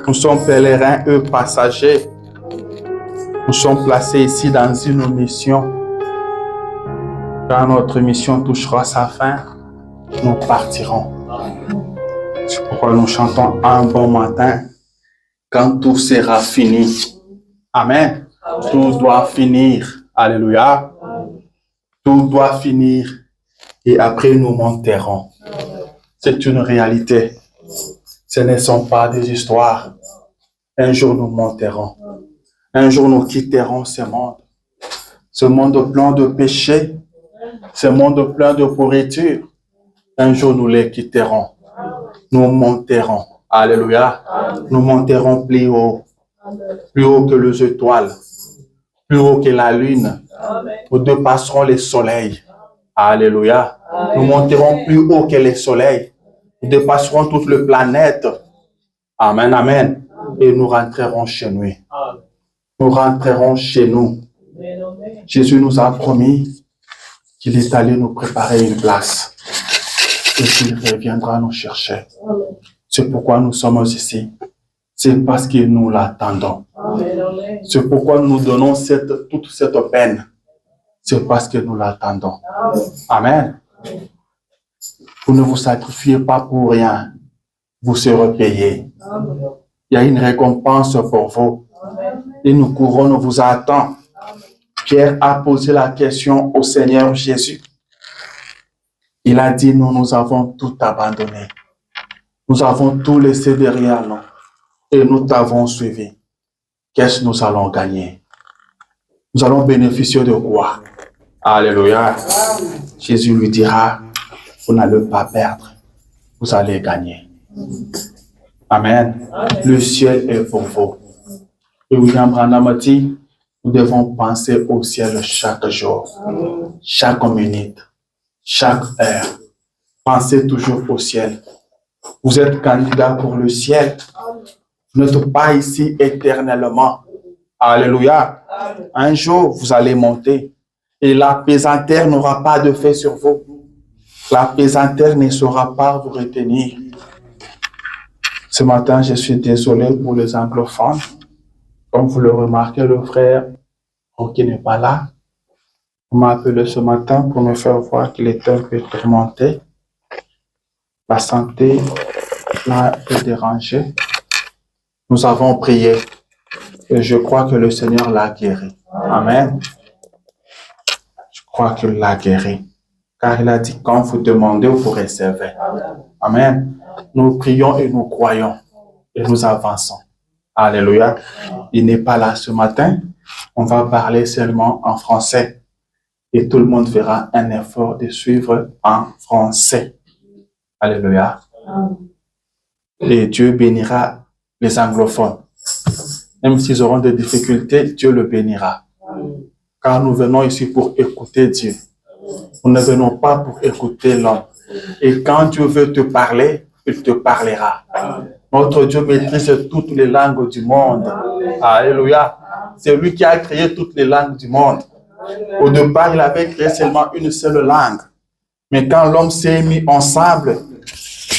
Nous sommes pèlerins, eux passagers. Nous sommes placés ici dans une mission. Quand notre mission touchera sa fin, nous partirons. C'est pourquoi nous chantons un bon matin, quand tout sera fini. Amen. Tout doit finir. Alléluia. Tout doit finir. Et après, nous monterons. C'est une réalité. Ce ne sont pas des histoires. Un jour, nous monterons. Un jour, nous quitterons ce monde plein de péchés, ce monde plein de pourriture. Un jour, nous les quitterons. Nous monterons. Alléluia. Nous monterons plus haut que les étoiles, plus haut que la lune. Nous dépasserons les soleils. Alléluia. Nous monterons plus haut que les soleils. Nous dépasserons toute la planète. Amen, amen. Et nous rentrerons chez nous. Nous rentrerons chez nous. Jésus nous a promis qu'il est allé nous préparer une place et qu'il reviendra nous chercher. C'est pourquoi nous sommes ici. C'est parce que nous l'attendons. C'est pourquoi nous donnons toute cette peine. C'est parce que nous l'attendons. Amen. Vous ne vous sacrifiez pas pour rien. Vous serez payés. Il y a une récompense pour vous. Et nous couronne vous attend. Pierre a posé la question au Seigneur Jésus. Il a dit, nous avons tout abandonné. Nous avons tout laissé derrière nous. Et nous t'avons suivi. Qu'est-ce que nous allons gagner? Nous allons bénéficier de quoi? Alléluia. Jésus lui dira, vous n'allez pas perdre. Vous allez gagner. Amen. Le ciel est pour vous. Et William Branham a dit, nous devons penser au ciel chaque jour, chaque minute, chaque heure. Pensez toujours au ciel. Vous êtes candidat pour le ciel. Vous n'êtes pas ici éternellement. Alléluia. Un jour, vous allez monter. Et la pesanteur n'aura pas de fait sur vous. La pesanteur ne saura pas vous retenir. Ce matin, je suis désolé pour les anglophones. Comme vous le remarquez, le frère qui n'est pas là, on m'a appelé ce matin pour me faire voir qu'il était un peu tourmenté. La santé l'a un peu dérangé. Nous avons prié et je crois que le Seigneur l'a guéri. Amen. Je crois qu'il l'a guéri. Car il a dit, quand vous demandez, vous recevez. Amen. Nous prions et nous croyons et nous avançons. Alléluia. Il n'est pas là ce matin. On va parler seulement en français. Et tout le monde fera un effort de suivre en français. Alléluia. Et Dieu bénira les anglophones. Même s'ils auront des difficultés, Dieu le bénira. Car nous venons ici pour écouter Dieu. Nous ne venons pas pour écouter l'homme. Et quand Dieu veut te parler, il te parlera. Notre Dieu maîtrise toutes les langues du monde. Alléluia. C'est lui qui a créé toutes les langues du monde. Au départ, il avait créé seulement une seule langue. Mais quand l'homme s'est mis ensemble,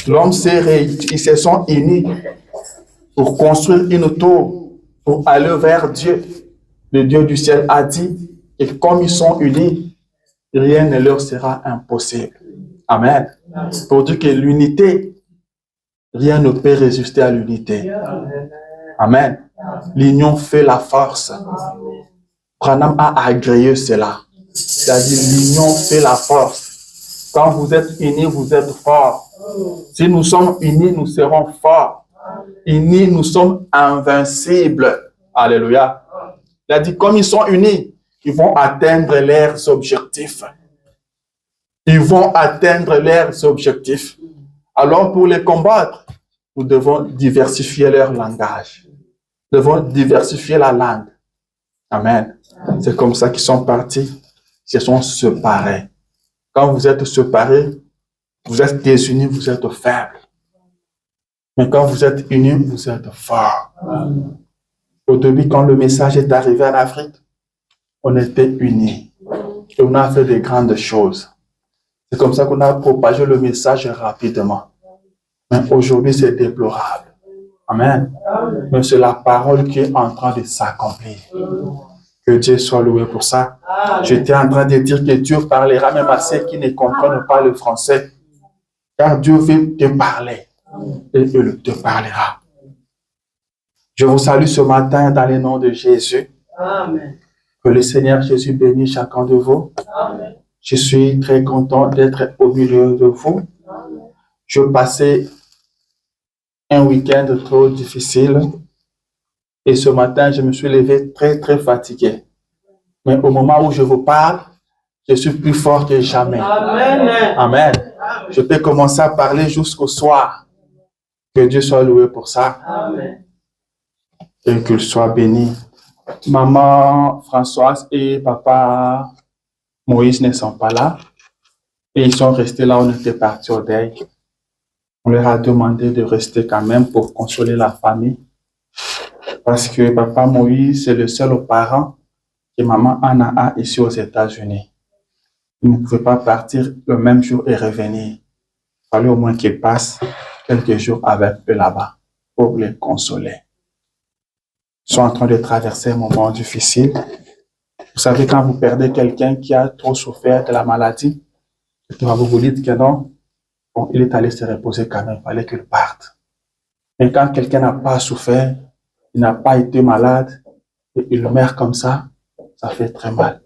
ils se sont unis pour construire une tour, pour aller vers Dieu. Le Dieu du ciel a dit, et comme ils sont unis, rien ne leur sera impossible. Amen. Pour dire que l'unité, rien ne peut résister à l'unité. Amen. L'union fait la force. Branham a agréé cela. C'est-à-dire l'union fait la force. Quand vous êtes unis, vous êtes forts. Si nous sommes unis, nous serons forts. Unis, nous sommes invincibles. Alléluia. Il a dit, comme ils sont unis, ils vont atteindre leurs objectifs. Ils vont atteindre leurs objectifs. Alors, pour les combattre, nous devons diversifier leur langage. Nous devons diversifier la langue. Amen. C'est comme ça qu'ils sont partis. Ils se sont séparés. Quand vous êtes séparés, vous êtes désunis, vous êtes faibles. Mais quand vous êtes unis, vous êtes forts. Au début, quand le message est arrivé en Afrique, on était unis. Et on a fait de grandes choses. C'est comme ça qu'on a propagé le message rapidement. Mais aujourd'hui, c'est déplorable. Amen. Mais c'est la parole qui est en train de s'accomplir. Que Dieu soit loué pour ça. J'étais en train de dire que Dieu parlera même à ceux qui ne comprennent pas le français. Car Dieu veut te parler. Et il te parlera. Je vous salue ce matin dans le nom de Jésus. Amen. Que le Seigneur Jésus bénisse chacun de vous. Amen. Je suis très content d'être au milieu de vous. Je passais un week-end trop difficile et ce matin, je me suis levé très, très fatigué. Mais au moment où je vous parle, je suis plus fort que jamais. Amen. Amen. Je peux commencer à parler jusqu'au soir. Que Dieu soit loué pour ça. Amen. Et qu'il soit béni. Maman Françoise et papa Moïse ne sont pas là. Et ils sont restés là où on était partis au deuil. On leur a demandé de rester quand même pour consoler la famille. Parce que papa Moïse, c'est le seul parent que maman Anna a ici aux États-Unis. Il ne pouvait pas partir le même jour et revenir. Il fallait au moins qu'il passe quelques jours avec eux là-bas pour les consoler. Ils sont en train de traverser un moment difficile. Vous savez, quand vous perdez quelqu'un qui a trop souffert de la maladie, vous vous dites que non, bon, il est allé se reposer quand même, il fallait qu'il parte. Mais quand quelqu'un n'a pas souffert, il n'a pas été malade, et il meurt comme ça fait très mal.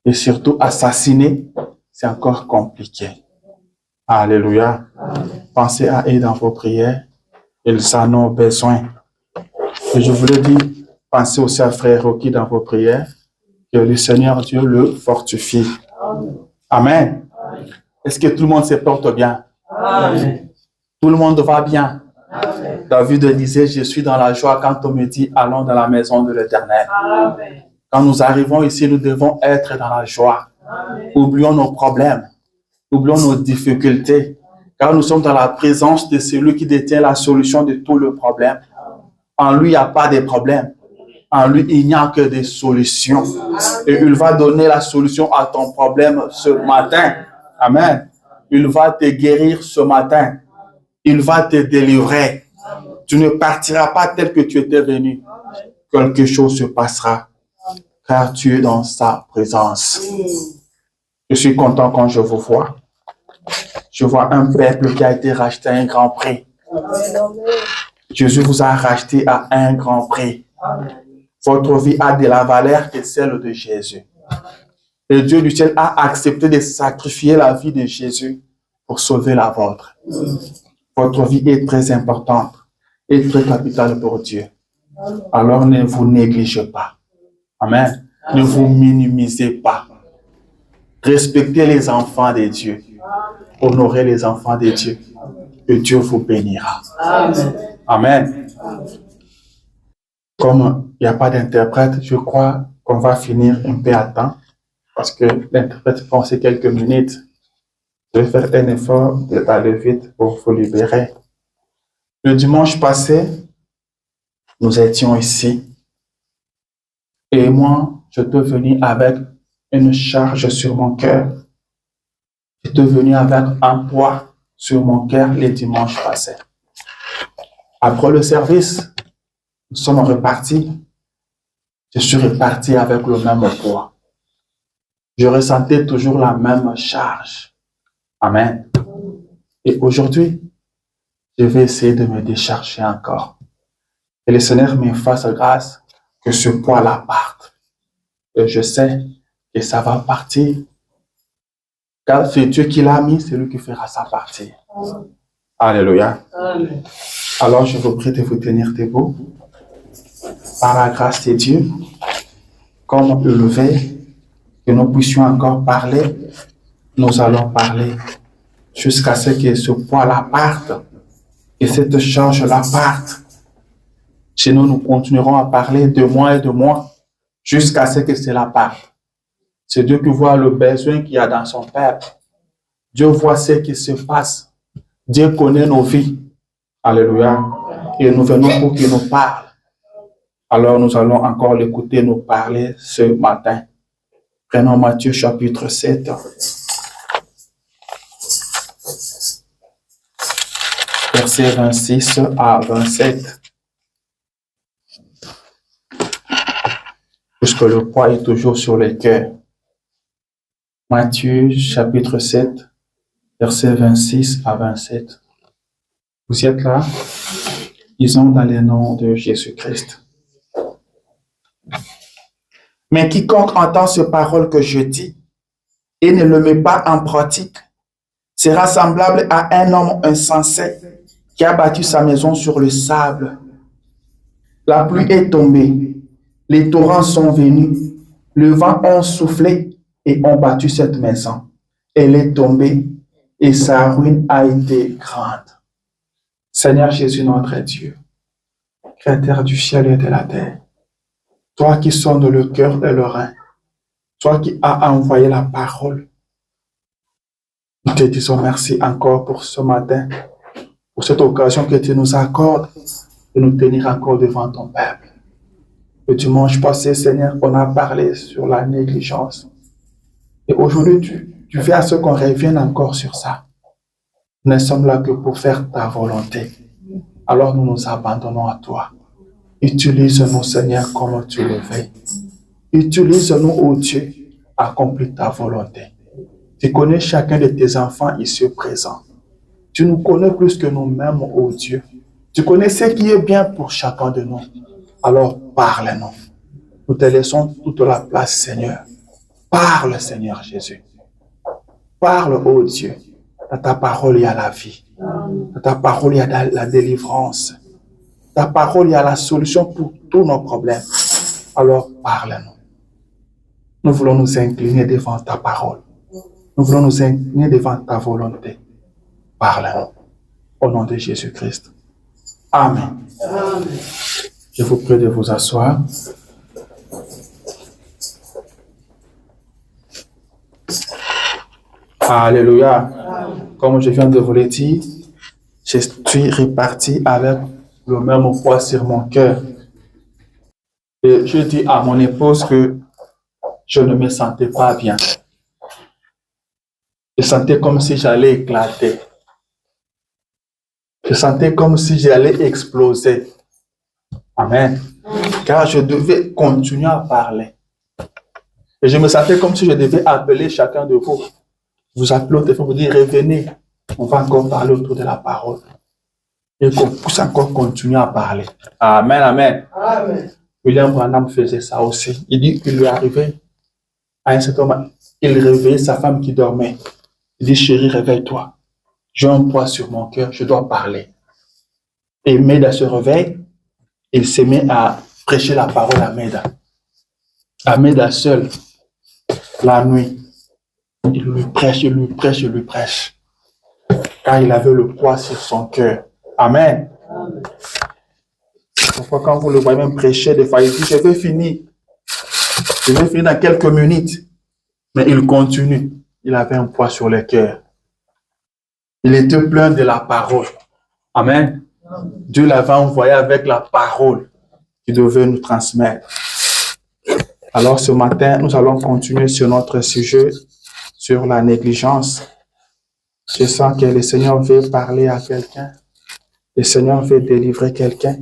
Et surtout, assassiner, c'est encore compliqué. Alléluia. Pensez à eux dans vos prières. Ils en ont besoin. Et je voulais dire, pensez aussi à frère Rocky dans vos prières. Que le Seigneur Dieu le fortifie. Amen. Est-ce que tout le monde se porte bien? Amen. Tout le monde va bien. Amen. David disait, je suis dans la joie quand on me dit, allons dans la maison de l'Éternel. Amen. Quand nous arrivons ici, nous devons être dans la joie. Amen. Oublions nos problèmes. Oublions nos difficultés. Car nous sommes dans la présence de celui qui détient la solution de tous les problèmes. En lui, il n'y a pas de problème. En lui, il n'y a que des solutions. Et il va donner la solution à ton problème ce matin. Amen. Il va te guérir ce matin. Il va te délivrer. Tu ne partiras pas tel que tu étais venu. Quelque chose se passera. Car tu es dans sa présence. Je suis content quand je vous vois. Je vois un peuple qui a été racheté à un grand prix. Jésus vous a racheté à un grand prix. Votre vie a de la valeur que celle de Jésus. Le Dieu du ciel a accepté de sacrifier la vie de Jésus pour sauver la vôtre. Votre vie est très importante et très capitale pour Dieu. Alors ne vous négligez pas. Amen. Ne vous minimisez pas. Respectez les enfants de Dieu. Honorez les enfants de Dieu. Et Dieu vous bénira. Amen. Amen. Comme il n'y a pas d'interprète, je crois qu'on va finir un peu à temps. Parce que l'interprète pensait quelques minutes. Je vais faire un effort d'aller vite pour vous libérer. Le dimanche passé, nous étions ici. Et moi, je suis venu avec une charge sur mon cœur. Je suis venu avec un poids sur mon cœur le dimanche passé. Après le service, nous sommes repartis. Je suis reparti avec le même poids. Je ressentais toujours la même charge. Amen. Et aujourd'hui, je vais essayer de me décharger encore. Et le Seigneur me fasse grâce que ce poids-là parte. Et je sais que ça va partir. Car c'est Dieu qui l'a mis, c'est lui qui fera ça partir. Alléluia. Amen. Alors je vous prie de vous tenir debout. Par la grâce de Dieu, comme il le veut, que nous puissions encore parler, nous allons parler jusqu'à ce que ce poids-là parte, que cette charge-là parte. Sinon, nous continuerons à parler de moi et de moi jusqu'à ce que cela parte. C'est Dieu qui voit le besoin qu'il y a dans son peuple. Dieu voit ce qui se passe. Dieu connaît nos vies. Alléluia. Et nous venons pour qu'il nous parle. Alors nous allons encore l'écouter nous parler ce matin. Prenons Matthieu chapitre 7. versets 26 à 27. Puisque le poids est toujours sur les cœurs. Matthieu, chapitre 7, versets 26 à 27. Vous y êtes là? Disons dans le nom de Jésus-Christ. Mais quiconque entend ces paroles que je dis et ne le met pas en pratique sera semblable à un homme insensé qui a bâti sa maison sur le sable. La pluie est tombée, les torrents sont venus, le vent a soufflé et ont battu cette maison. Elle est tombée et sa ruine a été grande. Seigneur Jésus, notre Dieu, Créateur du ciel et de la terre, toi qui sondes le cœur et le rein, toi qui as envoyé la parole, nous te disons merci encore pour ce matin, pour cette occasion que tu nous accordes de nous tenir encore devant ton peuple. Le dimanche passé, Seigneur, on a parlé sur la négligence. Et aujourd'hui, tu fais à ce qu'on revienne encore sur ça. Nous ne sommes là que pour faire ta volonté. Alors nous nous abandonnons à toi. Utilise-nous, Seigneur, comme tu le veux. Utilise-nous, ô Dieu, accomplis ta volonté. Tu connais chacun de tes enfants ici présents. Tu nous connais plus que nous-mêmes, ô Dieu. Tu connais ce qui est bien pour chacun de nous. Alors parle-nous. Nous te laissons toute la place, Seigneur. Parle, Seigneur Jésus. Parle, ô Dieu. Dans ta parole, il y a la vie. Dans ta parole, il y a la délivrance. Dans ta parole, il y a la solution pour tous nos problèmes. Alors, parle-nous. Nous voulons nous incliner devant ta parole. Nous voulons nous incliner devant ta volonté. Parle-nous. Au nom de Jésus-Christ. Amen. Amen. Je vous prie de vous asseoir. Alléluia. Comme je viens de vous le dire, je suis reparti avec le même poids sur mon cœur. Et je dis à mon épouse que je ne me sentais pas bien. Je sentais comme si j'allais éclater. Je sentais comme si j'allais exploser. Amen. Car je devais continuer à parler. Et je me sentais comme si je devais appeler chacun de vous. Vous appelez au téléphone, vous dire revenez. On va encore parler autour de la parole. Et qu'on puisse encore continuer à parler. Amen, amen. Amen. William Branham faisait ça aussi. Il dit qu'il lui arrivait à un certain moment, il réveillait sa femme qui dormait. Il dit, chérie, réveille-toi. J'ai un poids sur mon cœur, je dois parler. Et Meda se réveille, il se met à prêcher la parole à Meda. À Meda seul, la nuit, il lui prêche, il lui prêche, il lui prêche. Car il avait le poids sur son cœur. Amen. Amen. Parfois, quand vous le voyez même prêcher, des fois, il dit, je vais finir. Je vais finir dans quelques minutes. Mais il continue. Il avait un poids sur le cœur. Il était plein de la parole. Amen. Dieu l'avait envoyé avec la parole qu'il devait nous transmettre. Alors ce matin, nous allons continuer sur notre sujet, sur la négligence. Je sens que le Seigneur veut parler à quelqu'un. Le Seigneur veut délivrer quelqu'un.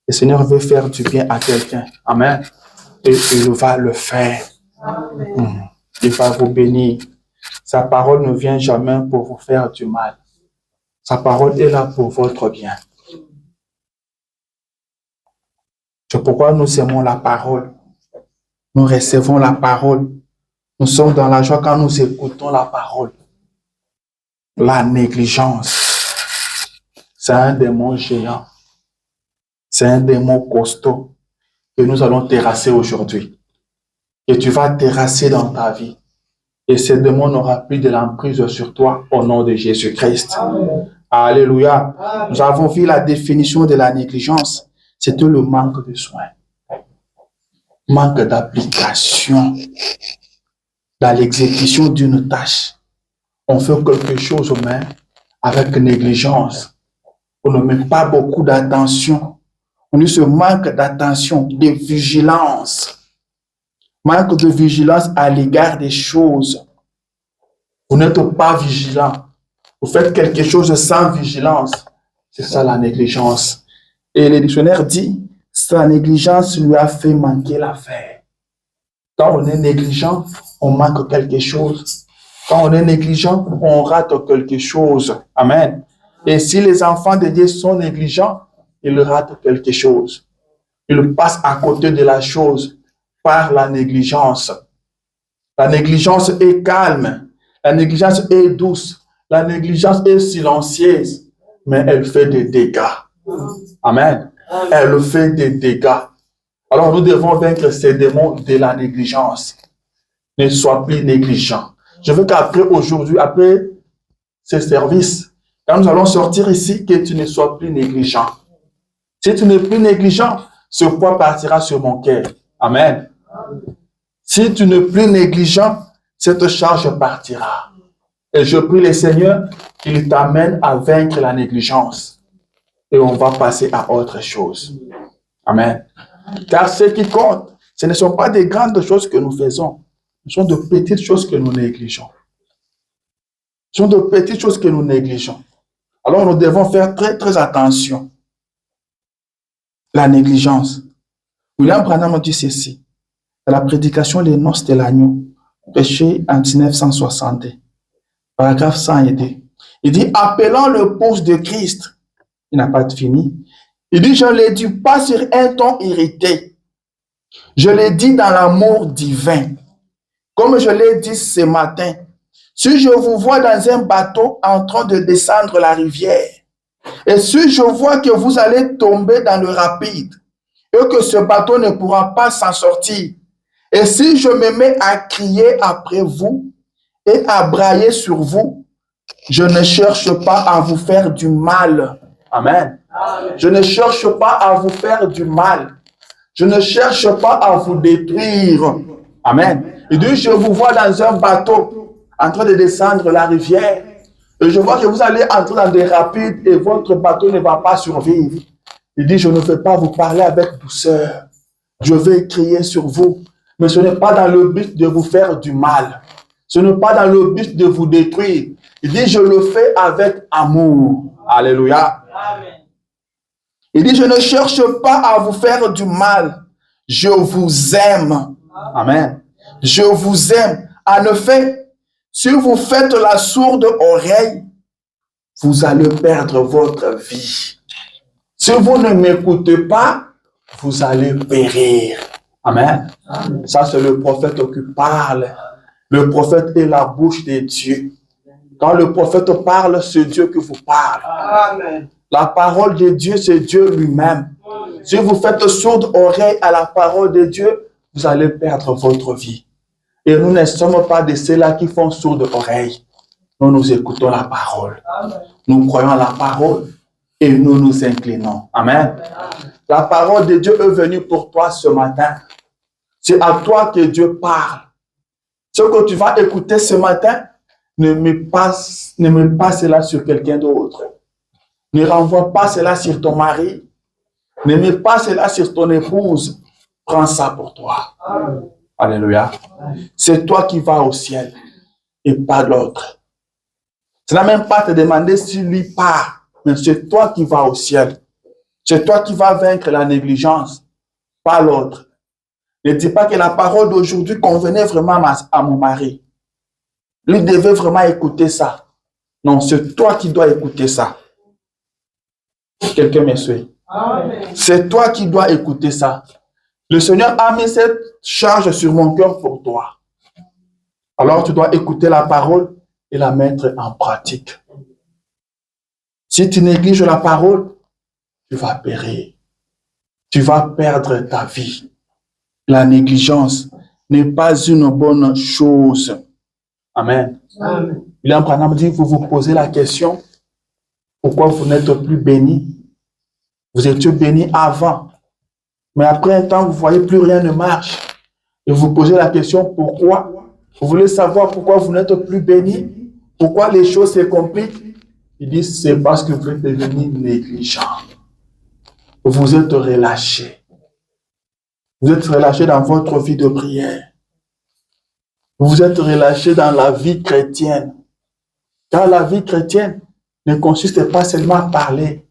Le Seigneur veut faire du bien à quelqu'un. Amen. Et il va le faire. Amen. Il va vous bénir. Sa parole ne vient jamais pour vous faire du mal. Sa parole est là pour votre bien. C'est pourquoi nous aimons la parole. Nous recevons la parole. Nous sommes dans la joie quand nous écoutons la parole. La négligence, c'est un démon géant. C'est un démon costaud que nous allons terrasser aujourd'hui. Et tu vas terrasser dans ta vie. Et ce démon n'aura plus de l'emprise sur toi au nom de Jésus-Christ. Amen. Alléluia. Amen. Nous avons vu la définition de la négligence. C'était le manque de soins. Manque d'application dans l'exécution d'une tâche. On fait quelque chose même avec négligence. On ne met pas beaucoup d'attention. On a ce manque d'attention, de vigilance. Manque de vigilance à l'égard des choses. Vous n'êtes pas vigilant. Vous faites quelque chose sans vigilance. C'est ça la négligence. Et le dictionnaire dit, sa négligence lui a fait manquer l'affaire. Quand on est négligent, on manque quelque chose. Quand on est négligent, on rate quelque chose. Amen. Et si les enfants de Dieu sont négligents, ils ratent quelque chose. Ils passent à côté de la chose par la négligence. La négligence est calme. La négligence est douce. La négligence est silencieuse. Mais elle fait des dégâts. Amen. Elle fait des dégâts. Alors nous devons vaincre ces démons de la négligence. Ne sois plus négligent. Je veux qu'après aujourd'hui, après ce service, quand nous allons sortir ici, que tu ne sois plus négligent. Si tu n'es plus négligent, ce poids partira sur mon cœur. Amen. Si tu n'es plus négligent, cette charge partira. Et je prie le Seigneur qu'il t'amène à vaincre la négligence. Et on va passer à autre chose. Amen. Car ce qui compte, ce ne sont pas des grandes choses que nous faisons. Ce sont de petites choses que nous négligeons. Ce sont de petites choses que nous négligeons. Alors nous devons faire très, très attention. La négligence. William Branham dit ceci. Dans la prédication Les Noces de l'Agneau, prêchée en 1960, paragraphe 102. Il dit, appelant le pouce de Christ, il n'a pas fini. Il dit, je ne l'ai dit pas sur un ton irrité. Je l'ai dit dans l'amour divin. Comme je l'ai dit ce matin, si je vous vois dans un bateau en train de descendre la rivière, et si je vois que vous allez tomber dans le rapide, et que ce bateau ne pourra pas s'en sortir, et si je me mets à crier après vous et à brailler sur vous, je ne cherche pas à vous faire du mal. Amen. Je ne cherche pas à vous faire du mal. Je ne cherche pas à vous détruire. Amen. Il dit, je vous vois dans un bateau en train de descendre la rivière. Et je vois que vous allez entrer dans des rapides et votre bateau ne va pas survivre. Il dit, je ne vais pas vous parler avec douceur. Je vais crier sur vous. Mais ce n'est pas dans le but de vous faire du mal. Ce n'est pas dans le but de vous détruire. Il dit, je le fais avec amour. Alléluia. Amen. Il dit, je ne cherche pas à vous faire du mal. Je vous aime. Amen. Je vous aime. En effet, si vous faites la sourde oreille, vous allez perdre votre vie. Si vous ne m'écoutez pas, vous allez périr. Amen. Amen. Ça, c'est le prophète qui parle. Le prophète est la bouche de Dieu. Quand le prophète parle, c'est Dieu qui vous parle. Amen. La parole de Dieu, c'est Dieu lui-même. Si vous faites sourde oreille à la parole de Dieu, vous allez perdre votre vie. Et nous ne sommes pas de ceux-là qui font sourde oreille. Nous écoutons la parole. Amen. Nous croyons la parole et nous nous inclinons. Amen. Amen. La parole de Dieu est venue pour toi ce matin. C'est à toi que Dieu parle. Ce que tu vas écouter ce matin, ne mets pas cela sur quelqu'un d'autre. Ne renvoie pas cela sur ton mari. Ne mets pas cela sur ton épouse. Prends ça pour toi. Amen. Alléluia. C'est toi qui vas au ciel et pas l'autre. Ce n'est même pas te demander si lui part, mais c'est toi qui vas au ciel. C'est toi qui vas vaincre la négligence, pas l'autre. Ne dis pas que la parole d'aujourd'hui convenait vraiment à mon mari. Lui devait vraiment écouter ça. Non, c'est toi qui dois écouter ça. Quelqu'un me suit. C'est toi qui dois écouter ça. Le Seigneur a mis cette charge sur mon cœur pour toi. Alors tu dois écouter la parole et la mettre en pratique. Si tu négliges la parole, tu vas périr. Tu vas perdre ta vie. La négligence n'est pas une bonne chose. Amen. Amen. William Branham dit, vous vous posez la question, pourquoi vous n'êtes plus béni? Vous étiez béni avant. Mais après un temps, vous voyez plus rien ne marche. Et vous posez la question, pourquoi? Vous voulez savoir pourquoi vous n'êtes plus béni? Pourquoi les choses se compliquent? Il dit, c'est parce que vous êtes devenu négligent. Vous êtes relâché. Vous êtes relâché dans votre vie de prière. Vous êtes relâché dans la vie chrétienne. Car la vie chrétienne ne consiste pas seulement à parler,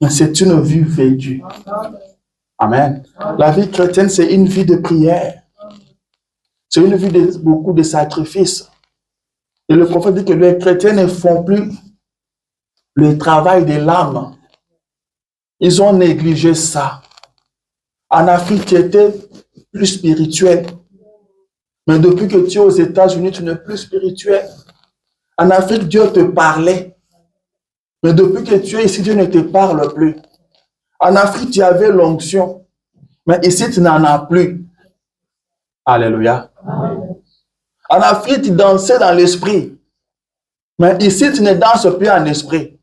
mais c'est une vie vécue. Amen. La vie chrétienne, c'est une vie de prière. C'est une vie de beaucoup de sacrifices. Et le prophète dit que les chrétiens ne font plus le travail de l'âme. Ils ont négligé ça. En Afrique, tu étais plus spirituel. Mais depuis que tu es aux États-Unis, tu n'es plus spirituel. En Afrique, Dieu te parlait. Mais depuis que tu es ici, Dieu ne te parle plus. En Afrique, tu avais l'onction. Mais ici, tu n'en as plus. Alléluia. En Afrique, tu dansais dans l'esprit. Mais ici, tu ne danses plus en esprit.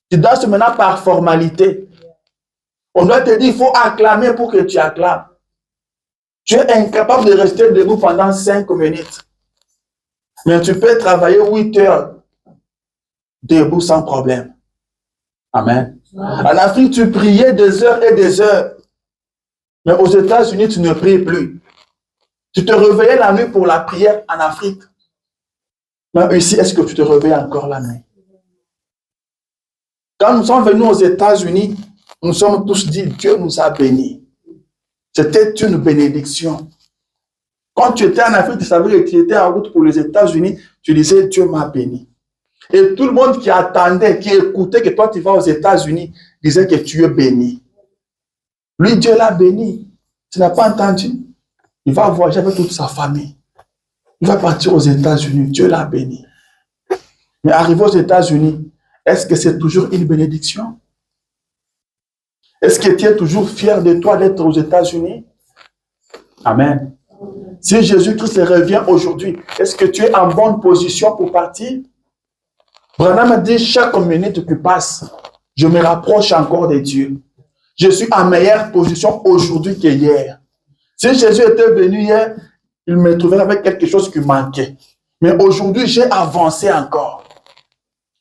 Tu danses maintenant par formalité. On doit te dire, il faut acclamer pour que tu acclames. Tu es incapable de rester debout pendant 5 minutes. Mais tu peux travailler 8 heures debout sans problème. Amen. En Afrique, tu priais des heures et des heures. Mais aux États-Unis, tu ne pries plus. Tu te réveillais la nuit pour la prière en Afrique. Mais ici, est-ce que tu te réveilles encore la nuit? Quand nous sommes venus aux États-Unis, nous sommes tous dit, Dieu nous a bénis. C'était une bénédiction. Quand tu étais en Afrique, tu savais que tu étais en route pour les États-Unis, tu disais, Dieu m'a béni. Et tout le monde qui attendait, qui écoutait que toi tu vas aux États-Unis, disait que tu es béni. Lui, Dieu l'a béni. Tu n'as pas entendu? Il va voyager avec toute sa famille. Il va partir aux États-Unis. Dieu l'a béni. Mais arrivé aux États-Unis, est-ce que c'est toujours une bénédiction? Est-ce que tu es toujours fier de toi d'être aux États-Unis? Amen. Si Jésus-Christ revient aujourd'hui, est-ce que tu es en bonne position pour partir? Branham a dit, chaque minute qui passe, je me rapproche encore de Dieu. Je suis en meilleure position aujourd'hui que hier. Si Jésus était venu hier, il me trouvait avec quelque chose qui manquait. Mais aujourd'hui, j'ai avancé encore.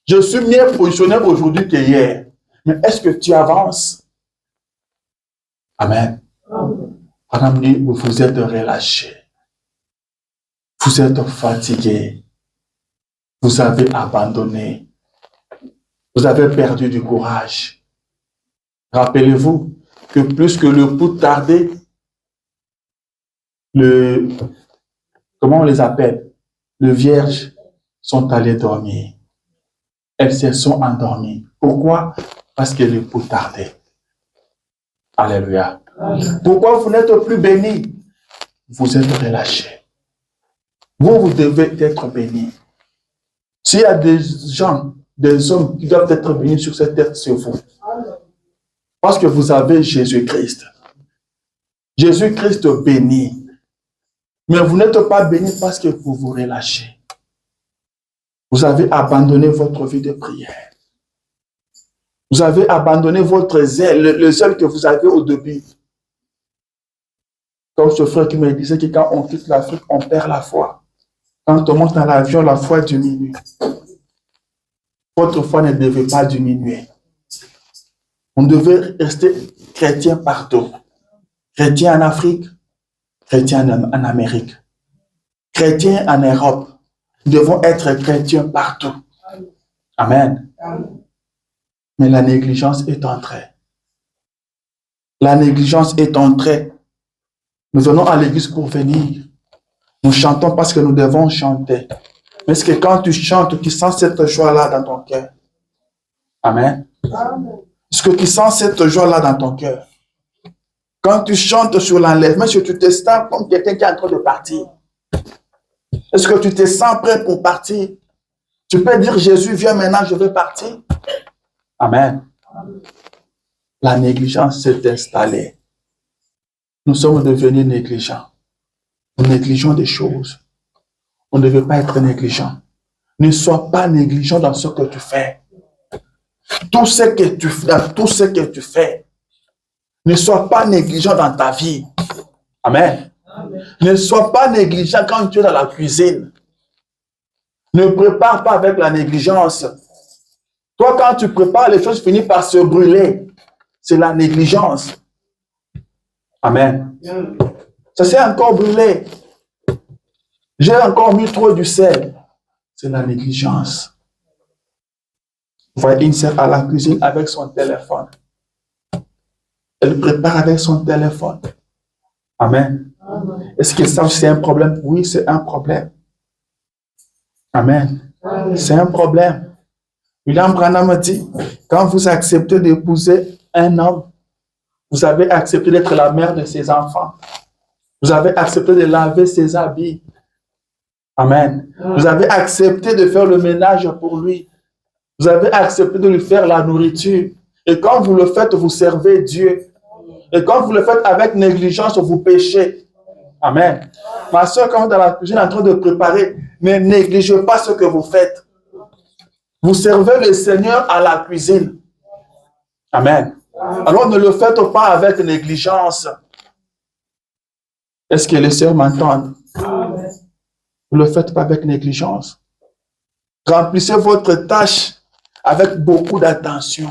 Je suis mieux positionné aujourd'hui que hier. Mais est-ce que tu avances? Amen. Branham dit, vous êtes relâchés. Vous êtes fatigués. Vous avez abandonné. Vous avez perdu du courage. Rappelez-vous que plus que le pouls tardait, comment on les appelle? Les vierges sont allées dormir. Elles se sont endormies. Pourquoi? Parce que le pouls tardait. Alléluia. Pourquoi vous n'êtes plus bénis? Vous êtes relâchés. Vous devez être bénis. S'il y a des gens, des hommes qui doivent être bénis sur cette terre, c'est vous. Parce que vous avez Jésus-Christ. Jésus-Christ bénit. Mais vous n'êtes pas bénis parce que vous vous relâchez. Vous avez abandonné votre vie de prière. Vous avez abandonné votre zèle, le zèle que vous avez au début. Comme ce frère qui me disait que quand on quitte l'Afrique, on perd la foi. Quand on monte dans l'avion, la foi diminue. Votre foi ne devait pas diminuer. On devait rester chrétien partout. Chrétien en Afrique, chrétien en Amérique, chrétien en Europe. Nous devons être chrétiens partout. Amen. Mais la négligence est entrée. La négligence est entrée. Nous venons à l'église pour venir. Nous chantons parce que nous devons chanter. Mais est-ce que quand tu chantes, tu sens cette joie-là dans ton cœur? Amen. Est-ce que tu sens cette joie-là dans ton cœur? Quand tu chantes sur l'enlèvement, est-ce que tu te sens comme quelqu'un qui est en train de partir? Est-ce que tu te sens prêt pour partir? Tu peux dire, Jésus, viens maintenant, je veux partir. Amen. La négligence s'est installée. Nous sommes devenus négligents. Nous négligeons des choses. On ne devait pas être négligent. Ne sois pas négligent dans ce que tu fais. Tout ce que tu fais, ne sois pas négligent dans ta vie. Amen. Ne sois pas négligent quand tu es dans la cuisine. Ne prépare pas avec la négligence. Toi, quand tu prépares, les choses finissent par se brûler. C'est la négligence. Amen. Ça s'est encore brûlé. J'ai encore mis trop du sel. C'est la négligence. Vous voyez une sœur à la cuisine avec son téléphone. Elle prépare avec son téléphone. Amen. Est-ce qu'ils savent que c'est un problème? Oui, c'est un problème. Amen. C'est un problème. William Branham dit, quand vous acceptez d'épouser un homme, vous avez accepté d'être la mère de ses enfants. Vous avez accepté de laver ses habits. Amen. Vous avez accepté de faire le ménage pour lui. Vous avez accepté de lui faire la nourriture. Et quand vous le faites, vous servez Dieu. Et quand vous le faites avec négligence, vous péchez. Amen. Ma soeur, quand vous êtes dans la cuisine en train de préparer, ne négligez pas ce que vous faites. Vous servez le Seigneur à la cuisine. Amen. Alors ne le faites pas avec négligence. Est-ce que les sœurs m'entendent? Ne le faites pas avec négligence. Remplissez votre tâche avec beaucoup d'attention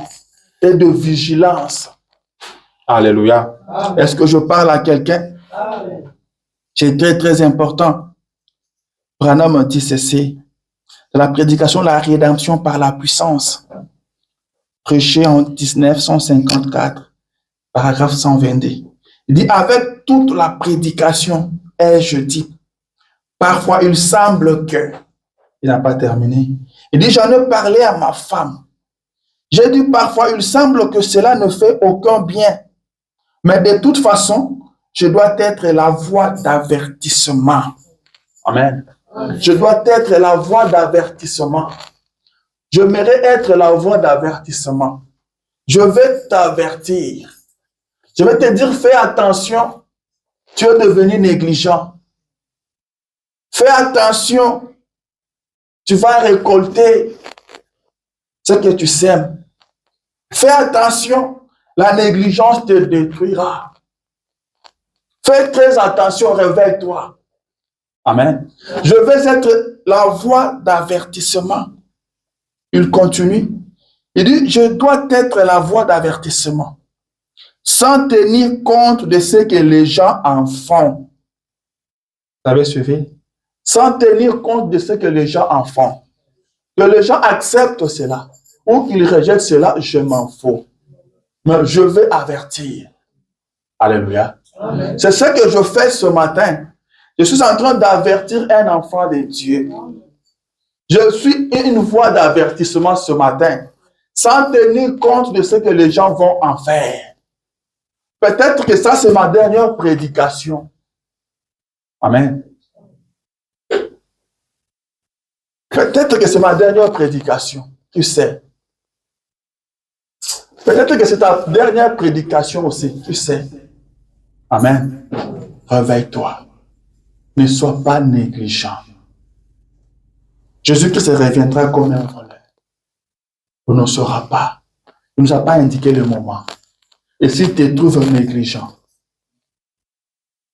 et de vigilance. Alléluia. Est-ce que je parle à quelqu'un? C'est très, très important. Branham dit ceci. De la prédication de la rédemption par la puissance. Prêché en 1954, paragraphe 122. Il dit, avec toute la prédication, ai-je dit, parfois il semble que, il n'a pas terminé. Il dit, j'en ai parlé à ma femme. J'ai dit, parfois il semble que cela ne fait aucun bien. Mais de toute façon, je dois être la voix d'avertissement. Amen. Je dois être la voix d'avertissement. J'aimerais être la voix d'avertissement. Je vais t'avertir. Je vais te dire, fais attention. Tu es devenu négligent. Fais attention. Tu vas récolter ce que tu sèmes. Fais attention. La négligence te détruira. Fais très attention, réveille-toi. Amen. Je vais être la voix d'avertissement. Il continue. Il dit, je dois être la voix d'avertissement, sans tenir compte de ce que les gens en font. Vous avez suivi? Sans tenir compte de ce que les gens en font. Que les gens acceptent cela ou qu'ils rejettent cela, je m'en fous. Mais je vais avertir. Alléluia. C'est ce que je fais ce matin. Je suis en train d'avertir un enfant de Dieu. Je suis une voix d'avertissement ce matin, sans tenir compte de ce que les gens vont en faire. Peut-être que ça, c'est ma dernière prédication. Amen. Peut-être que c'est ma dernière prédication. Tu sais. Peut-être que c'est ta dernière prédication aussi. Tu sais. Amen. Réveille-toi. Ne sois pas négligent. Jésus-Christ reviendra comme un voleur. On ne saura pas. Il ne nous a pas indiqué le moment. Et s'il te trouve négligent,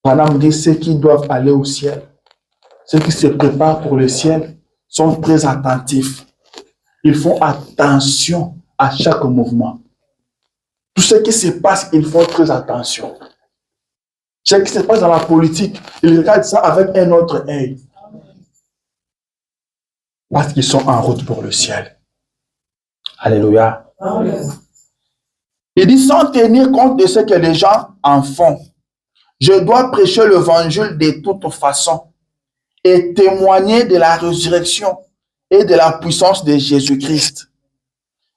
Branham dit ceux qui doivent aller au ciel, ceux qui se préparent pour le ciel, sont très attentifs. Ils font attention à chaque mouvement. Tout ce qui se passe, ils font très attention. Ce qui se passe dans la politique, ils regardent ça avec un autre œil. Parce qu'ils sont en route pour le ciel. Alléluia. Amen. Il dit, sans tenir compte de ce que les gens en font, je dois prêcher l'évangile de toute façon et témoigner de la résurrection et de la puissance de Jésus-Christ.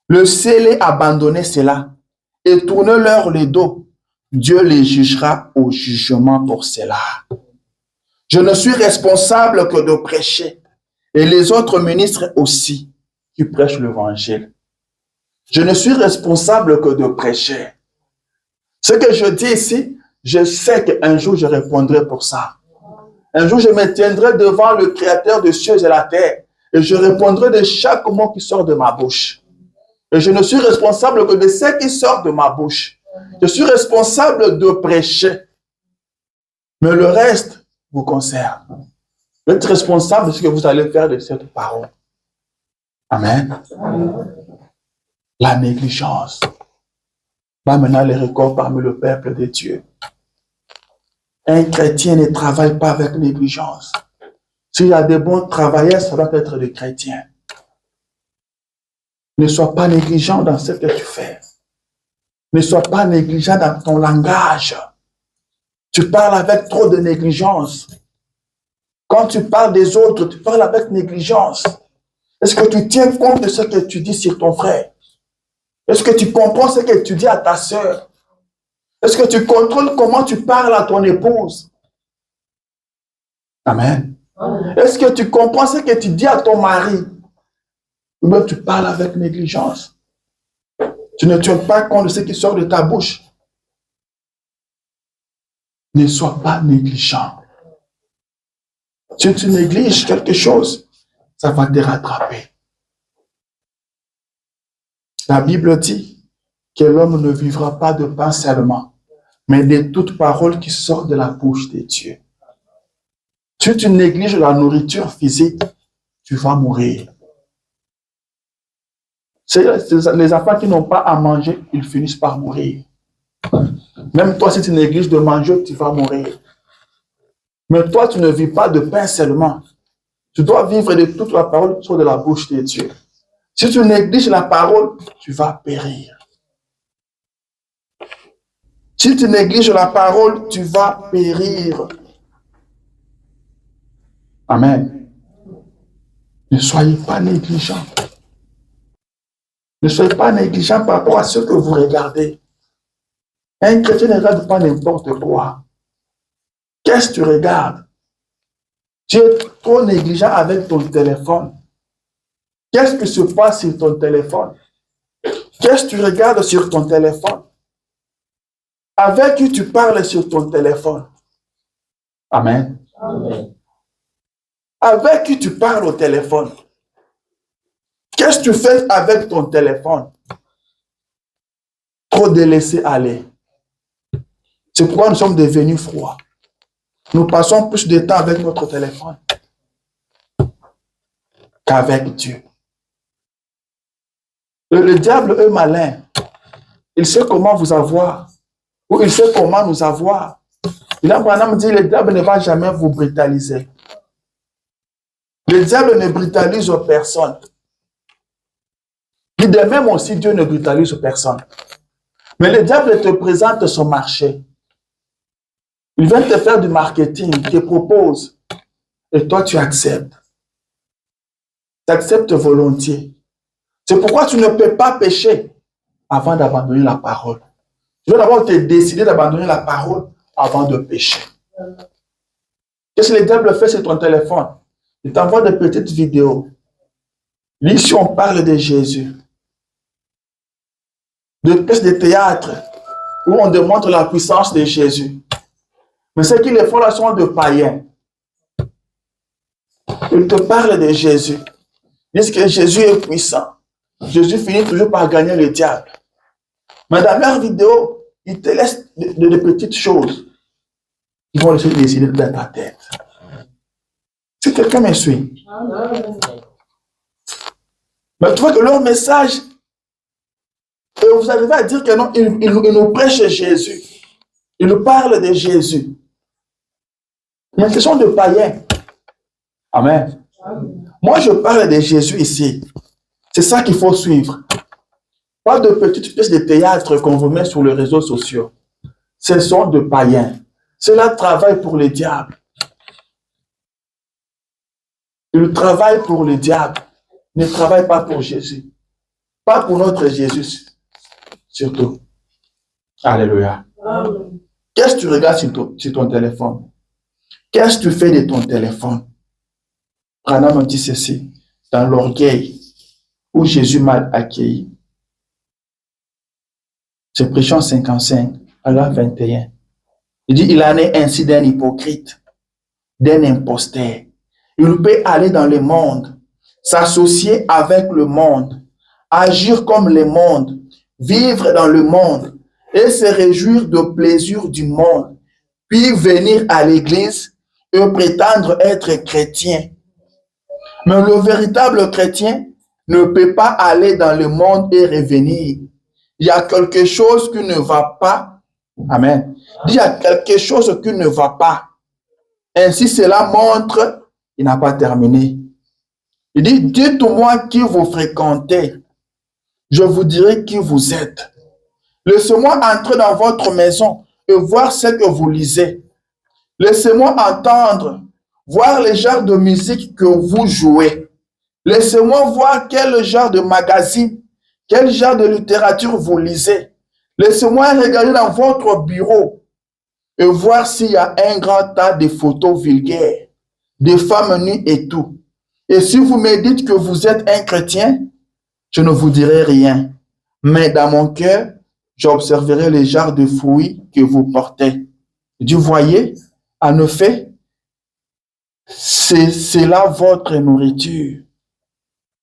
Le ciel est abandonné cela et tournez-leur le dos. Dieu les jugera au jugement pour cela. Je ne suis responsable que de prêcher et les autres ministres aussi qui prêchent l'évangile. Je ne suis responsable que de prêcher. Ce que je dis ici, je sais qu'un jour je répondrai pour ça. Un jour je me tiendrai devant le Créateur des cieux et la terre et je répondrai de chaque mot qui sort de ma bouche. Et je ne suis responsable que de ce qui sort de ma bouche. Je suis responsable de prêcher. Mais le reste vous concerne. Vous êtes responsable de ce que vous allez faire de cette parole. Amen. La négligence va maintenant les records parmi le peuple de Dieu. Un chrétien ne travaille pas avec négligence. S'il y a des bons travailleurs, ça doit être des chrétiens. Ne sois pas négligent dans ce que tu fais. Ne sois pas négligent dans ton langage. Tu parles avec trop de négligence. Quand tu parles des autres, tu parles avec négligence. Est-ce que tu tiens compte de ce que tu dis sur ton frère? Est-ce que tu comprends ce que tu dis à ta sœur? Est-ce que tu contrôles comment tu parles à ton épouse? Amen. Est-ce que tu comprends ce que tu dis à ton mari? Ou bien tu parles avec négligence. Tu ne tiens pas compte de ce qui sort de ta bouche. Ne sois pas négligent. Si tu négliges quelque chose, ça va te rattraper. La Bible dit que l'homme ne vivra pas de pain seulement, mais de toute parole qui sort de la bouche de Dieu. Si tu négliges la nourriture physique, tu vas mourir. Les enfants qui n'ont pas à manger, ils finissent par mourir. Même toi, si tu négliges de manger, tu vas mourir. Mais toi, tu ne vis pas de pain seulement. Tu dois vivre de toute la parole qui sort de la bouche de Dieu. Si tu négliges la parole, tu vas périr. Si tu négliges la parole, tu vas périr. Amen. Ne soyez pas négligents. Ne soyez pas négligents par rapport à ce que vous regardez. Un chrétien ne regarde pas n'importe quoi. Qu'est-ce que tu regardes? Tu es trop négligent avec ton téléphone. Qu'est-ce qui se passe sur ton téléphone? Qu'est-ce que tu regardes sur ton téléphone? Avec qui tu parles sur ton téléphone? Amen. Amen. Avec qui tu parles au téléphone? Qu'est-ce que tu fais avec ton téléphone? Trop de laisser aller. C'est pourquoi nous sommes devenus froids. Nous passons plus de temps avec notre téléphone qu'avec Dieu. Le diable est malin. Il sait comment vous avoir. Ou il sait comment nous avoir. Il a Branham dit, le diable ne va jamais vous brutaliser. Le diable ne brutalise personne. Il dit de même aussi, Dieu ne brutalise personne. Mais le diable te présente son marché. Il vient te faire du marketing, il te propose. Et toi, tu acceptes. Tu acceptes volontiers. C'est pourquoi tu ne peux pas pécher avant d'abandonner la parole. Tu dois d'abord te décider d'abandonner la parole avant de pécher. Qu'est-ce que le diable fait sur ton téléphone? Il t'envoie des petites vidéos. Ici, on parle de Jésus. De pièces de théâtre où on démontre la puissance de Jésus. Mais ceux qui les font là sont de païens. Ils te parlent de Jésus. Ils disent que Jésus est puissant. Jésus finit toujours par gagner le diable. Mais dans leur vidéo, ils te laissent de petites choses qui vont laisser décider dans ta tête. Si quelqu'un me suit. Mais tu vois que leur message, vous arrivez à dire que non, ils nous prêchent Jésus. Ils nous parlent de Jésus. Mais ce sont de païens. Amen. Moi, je parle de Jésus ici. C'est ça qu'il faut suivre. Pas de petites pièces de théâtre qu'on vous met sur les réseaux sociaux. Ce sont de païens. Cela travaille pour le diable. Ils travaillent pour le diable. Ils ne travaillent pas pour Jésus. Pas pour notre Jésus, surtout. Alléluia. Qu'est-ce que tu regardes sur ton téléphone? Qu'est-ce que tu fais de ton téléphone? Branham me dit ceci, dans l'orgueil où Jésus m'a accueilli. C'est Prêchant 55, à la 21. Il dit, il en est ainsi d'un hypocrite, d'un imposteur. Il peut aller dans le monde, s'associer avec le monde, agir comme le monde, vivre dans le monde et se réjouir de plaisir du monde, puis venir à l'église et prétendre être chrétien. Mais le véritable chrétien ne peut pas aller dans le monde et revenir. Il y a quelque chose qui ne va pas. Amen. Il y a quelque chose qui ne va pas. Ainsi, cela montre, il n'a pas terminé. Il dit, dites-moi qui vous fréquentez. je vous dirai qui vous êtes. Laissez-moi entrer dans votre maison et voir ce que vous lisez. Laissez-moi entendre, voir les genres de musique que vous jouez. Laissez-moi voir quel genre de magazine, quel genre de littérature vous lisez. Laissez-moi regarder dans votre bureau et voir s'il y a un grand tas de photos vulgaires, de femmes nues et tout. Et si vous me dites que vous êtes un chrétien, je ne vous dirai rien. Mais dans mon cœur, j'observerai les genres de fruits que vous portez. Vous voyez, en effet, c'est là votre nourriture.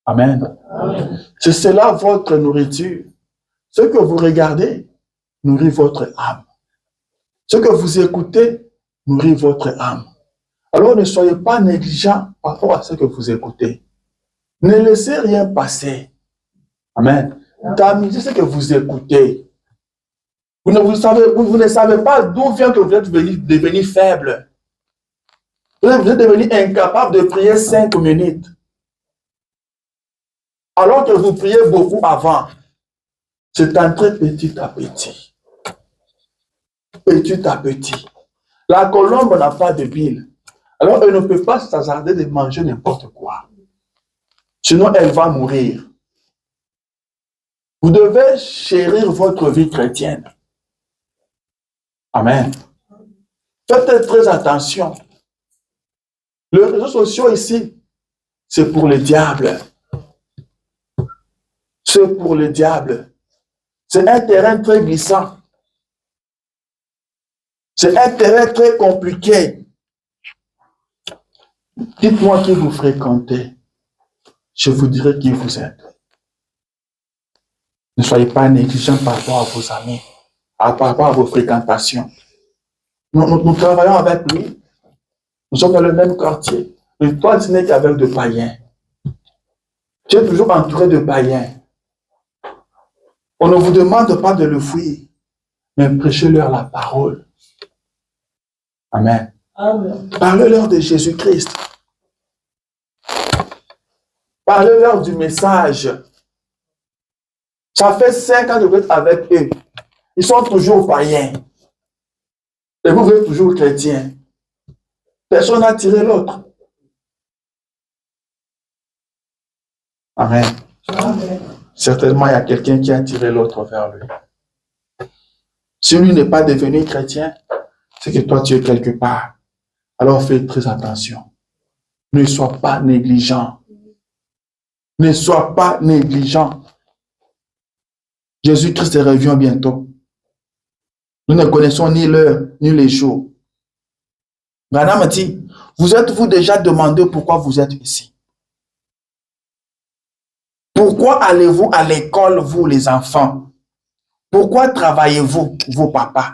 Amen. C'est cela votre nourriture. Ce que vous regardez nourrit votre âme. Ce que vous écoutez nourrit votre âme. Alors ne soyez pas négligents par rapport à ce que vous écoutez. Ne laissez rien passer. Amen. Tamisez ce que vous écoutez. Vous ne savez pas d'où vient que vous êtes devenu faible. Vous êtes devenu incapable de prier 5 minutes. Alors que vous priez beaucoup avant. C'est entré petit à petit. Petit à petit. La colombe n'a pas de bile. Alors elle ne peut pas s'hasarder de manger n'importe quoi. Sinon elle va mourir. Vous devez chérir votre vie chrétienne. Amen. Faites très attention. Les réseaux sociaux ici, c'est pour le diable. C'est pour le diable. C'est un terrain très glissant. C'est un terrain très compliqué. Dites-moi qui vous fréquentez. Je vous dirai qui vous êtes. Ne soyez pas négligents par rapport à vos amis, par rapport à vos fréquentations. Nous travaillons avec lui. Nous sommes dans le même quartier. Et toi, tu n'es qu'avec des païens. Tu es toujours entouré de païens. On ne vous demande pas de le fuir, mais prêchez-leur la parole. Amen. Amen. Parlez-leur de Jésus-Christ. Parlez-leur du message. Ça fait 5 ans que vous êtes avec eux. Ils sont toujours païens. Et vous êtes toujours chrétiens. Personne n'a tiré l'autre. Amen. Amen. Certainement, il y a quelqu'un qui a tiré l'autre vers lui. Si lui n'est pas devenu chrétien, c'est que toi, tu es quelque part. Alors, fais très attention. Ne sois pas négligent. Ne sois pas négligent. Jésus-Christ revient bientôt. Nous ne connaissons ni l'heure, ni les jours. Branham dit, vous êtes-vous déjà demandé pourquoi vous êtes ici? Pourquoi allez-vous à l'école, vous les enfants? Pourquoi travaillez-vous, vos papas?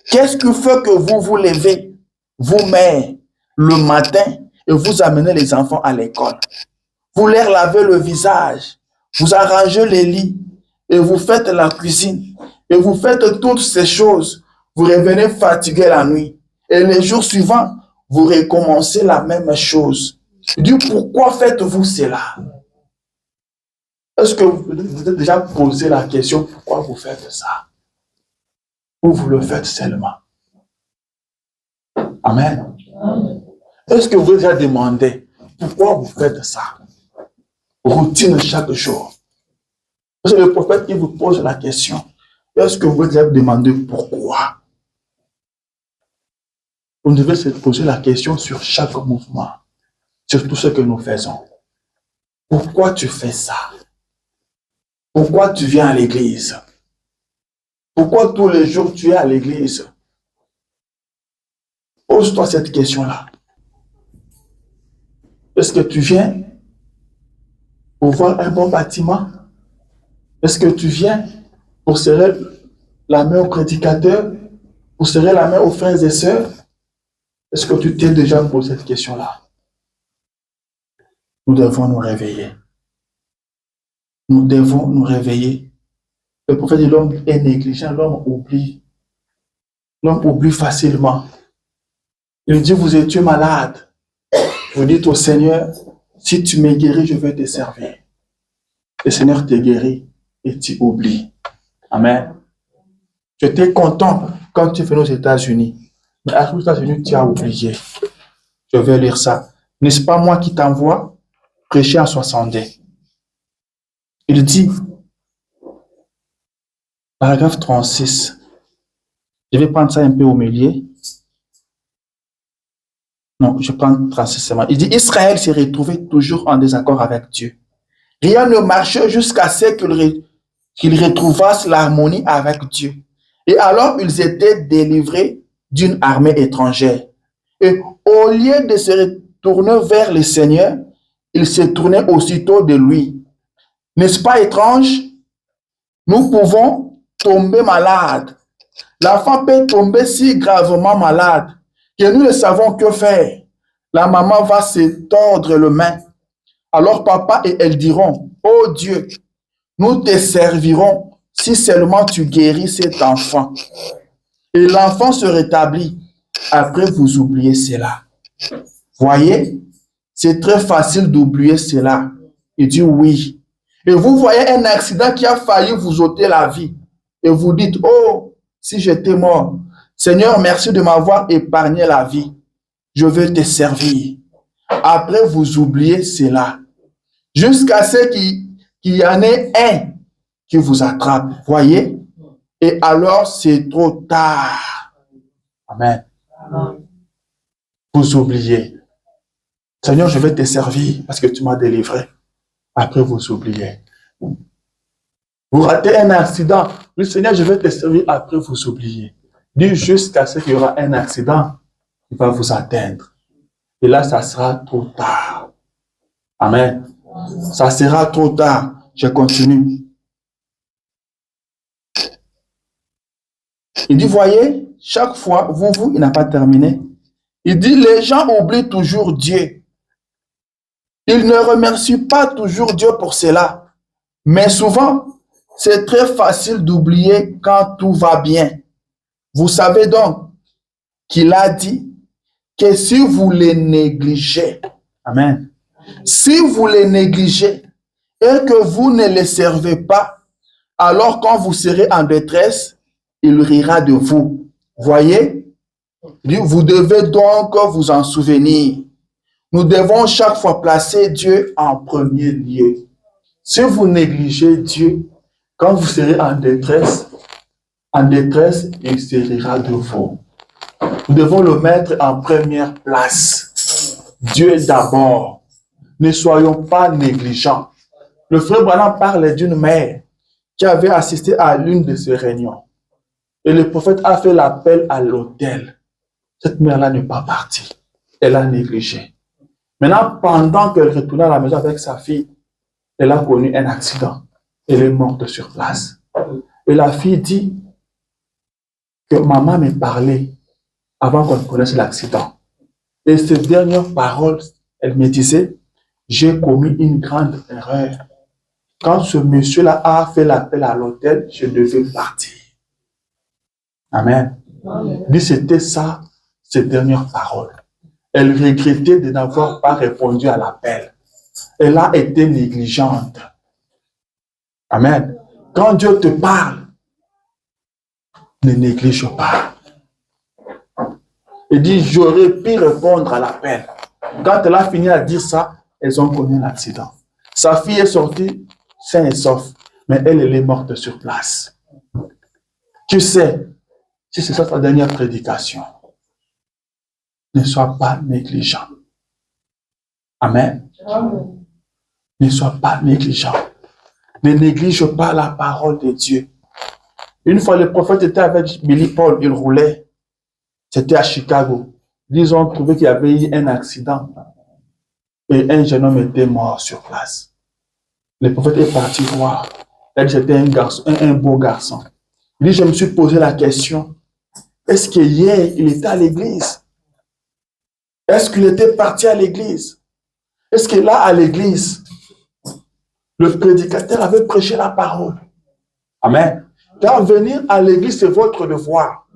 Qu'est-ce qui fait que vous vous levez, vous mères, le matin et vous amenez les enfants à l'école? Vous leur lavez le visage, vous arrangez les lits et vous faites la cuisine et vous faites toutes ces choses. Vous revenez fatigué la nuit et les jours suivants, vous recommencez la même chose. Dieu, pourquoi faites-vous cela? Est-ce que vous vous êtes déjà posé la question pourquoi vous faites ça? Ou vous le faites seulement? Amen. Est-ce que vous vous êtes déjà demandé pourquoi vous faites ça? Routine chaque jour. C'est le prophète qui vous pose la question. Est-ce que vous vous êtes déjà demandé pourquoi? Vous devez se poser la question sur chaque mouvement, sur tout ce que nous faisons. Pourquoi tu fais ça? Pourquoi tu viens à l'église? Pourquoi tous les jours tu es à l'église? Pose-toi cette question-là. Est-ce que tu viens pour voir un bon bâtiment? Est-ce que tu viens pour serrer la main au prédicateur? Pour serrer la main aux frères et sœurs? Est-ce que tu t'es déjà posé cette question-là? Nous devons nous réveiller. Nous devons nous réveiller. Le prophète dit l'homme est négligent, l'homme oublie. L'homme oublie facilement. Il dit, vous étiez malade. Vous dites au Seigneur, si tu me guéris, je vais te servir. le Seigneur te guérit et tu oublies. Amen. Tu étais content quand tu es venu aux États-Unis. Mais à aux États-Unis, tu as oublié. Je vais lire ça. N'est-ce pas moi qui t'envoie prêcher en 62? Il dit, paragraphe 36. Je vais prendre ça un peu au milieu. Non, je prends 36 seulement. Il dit, Israël s'est retrouvé toujours en désaccord avec Dieu. Rien ne marchait jusqu'à ce qu'ils retrouvassent l'harmonie avec Dieu. Et alors, ils étaient délivrés d'une armée étrangère. Et au lieu de se retourner vers le Seigneur, ils se tournaient aussitôt de lui. N'est-ce pas étrange? Nous pouvons tomber malades. L'enfant peut tomber si gravement malade que nous ne savons que faire. La maman va se tordre le main. Alors papa et elle diront, « Oh Dieu, nous te servirons si seulement tu guéris cet enfant. » Et l'enfant se rétablit. Après, vous oubliez cela. Voyez, c'est très facile d'oublier cela. Il dit oui. Et vous voyez un accident qui a failli vous ôter la vie. Et vous dites, oh, si j'étais mort, Seigneur, merci de m'avoir épargné la vie. Je vais te servir. Après, vous oubliez cela. Jusqu'à ce qu'il y en ait un qui vous attrape. Voyez? Et alors, c'est trop tard. Amen. Vous oubliez. Seigneur, je vais te servir parce que tu m'as délivré. Après, vous oubliez. Vous ratez un accident. Oui, Seigneur, je vais te servir. Après, vous oubliez. Dis jusqu'à ce qu'il y aura un accident qui va vous atteindre. Et là, ça sera trop tard. Amen. Ça sera trop tard. Je continue. Il dit, voyez, chaque fois, il n'a pas terminé. Il dit, les gens oublient toujours Dieu. Ils ne remercient pas toujours Dieu pour cela. Mais souvent, c'est très facile d'oublier quand tout va bien. Vous savez donc qu'il a dit que si vous les négligez, amen, si vous les négligez et que vous ne les servez pas, alors quand vous serez en détresse, il rira de vous. Voyez? Vous devez donc vous en souvenir. Nous devons chaque fois placer Dieu en premier lieu. Si vous négligez Dieu, quand vous serez en détresse, il se rira de vous. Nous devons le mettre en première place. Dieu d'abord. Ne soyons pas négligents. Le frère Branham parle d'une mère qui avait assisté à l'une de ces réunions. Et le prophète a fait l'appel à l'autel. Cette mère-là n'est pas partie. Elle a négligé. Maintenant, pendant qu'elle retournait à la maison avec sa fille, elle a connu un accident. Elle est morte sur place. Et la fille dit que maman me parlait avant qu'on connaisse l'accident. Et ces dernières paroles, elle me disait, j'ai commis une grande erreur. Quand ce monsieur-là a fait l'appel à l'hôtel, je devais partir. Amen. Dit, c'était ça, ces dernières paroles. Elle regrettait de n'avoir pas répondu à l'appel. Elle a été négligente. Amen. Quand Dieu te parle, ne néglige pas. Il dit, j'aurais pu répondre à l'appel. Quand elle a fini à dire ça, elles ont connu l'accident. Sa fille est sortie saine et sauf, mais elle est morte sur place. Tu sais, si c'est ça ta dernière prédication, ne sois pas négligent. Amen. Amen. Ne sois pas négligent. Ne néglige pas la parole de Dieu. Une fois, le prophète était avec Billy Paul, il roulait. C'était à Chicago. Ils ont trouvé qu'il y avait eu un accident. Et un jeune homme était mort sur place. Le prophète est parti voir. Il dit, c'était un garçon, un beau garçon. Il dit, je me suis posé la question, est-ce que hier, il était à l'église? Est-ce qu'il était parti à l'église? Est-ce que là, à l'église, le prédicateur avait prêché la parole? Amen. Car venir à l'église, c'est votre devoir.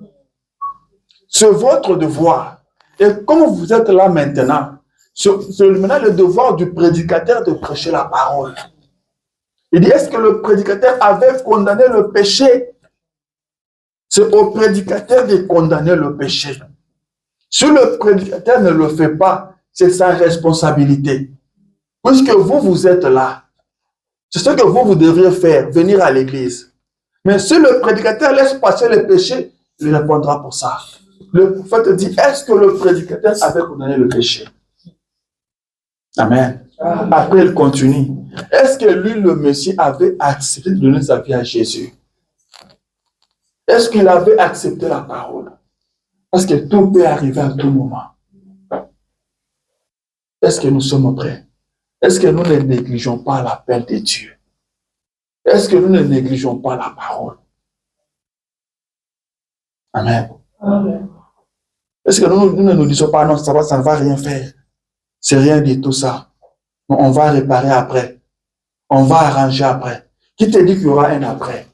C'est votre devoir. Et comme vous êtes là maintenant, c'est maintenant le devoir du prédicateur de prêcher la parole. Il dit, est-ce que le prédicateur avait condamné le péché? C'est au prédicateur de condamner le péché. Si le prédicateur ne le fait pas, c'est sa responsabilité. Puisque vous, vous êtes là. C'est ce que vous devriez faire, venir à l'église. Mais si le prédicateur laisse passer le péché, il répondra pour ça. Le prophète dit, est-ce que le prédicateur avait condamné le péché? Amen. Après, il continue. Est-ce que lui, le Messie, avait accepté de donner sa vie à Jésus? Est-ce qu'il avait accepté la parole? Parce que tout peut arriver à tout moment. Est-ce que nous sommes prêts? Est-ce que nous ne négligeons pas l'appel de Dieu? Est-ce que nous ne négligeons pas la parole? Amen. Amen. Est-ce que nous ne nous disons pas, non, ça ne va rien faire. C'est rien de tout ça. Non, on va réparer après. On va arranger après. Qui te dit qu'il y aura un après?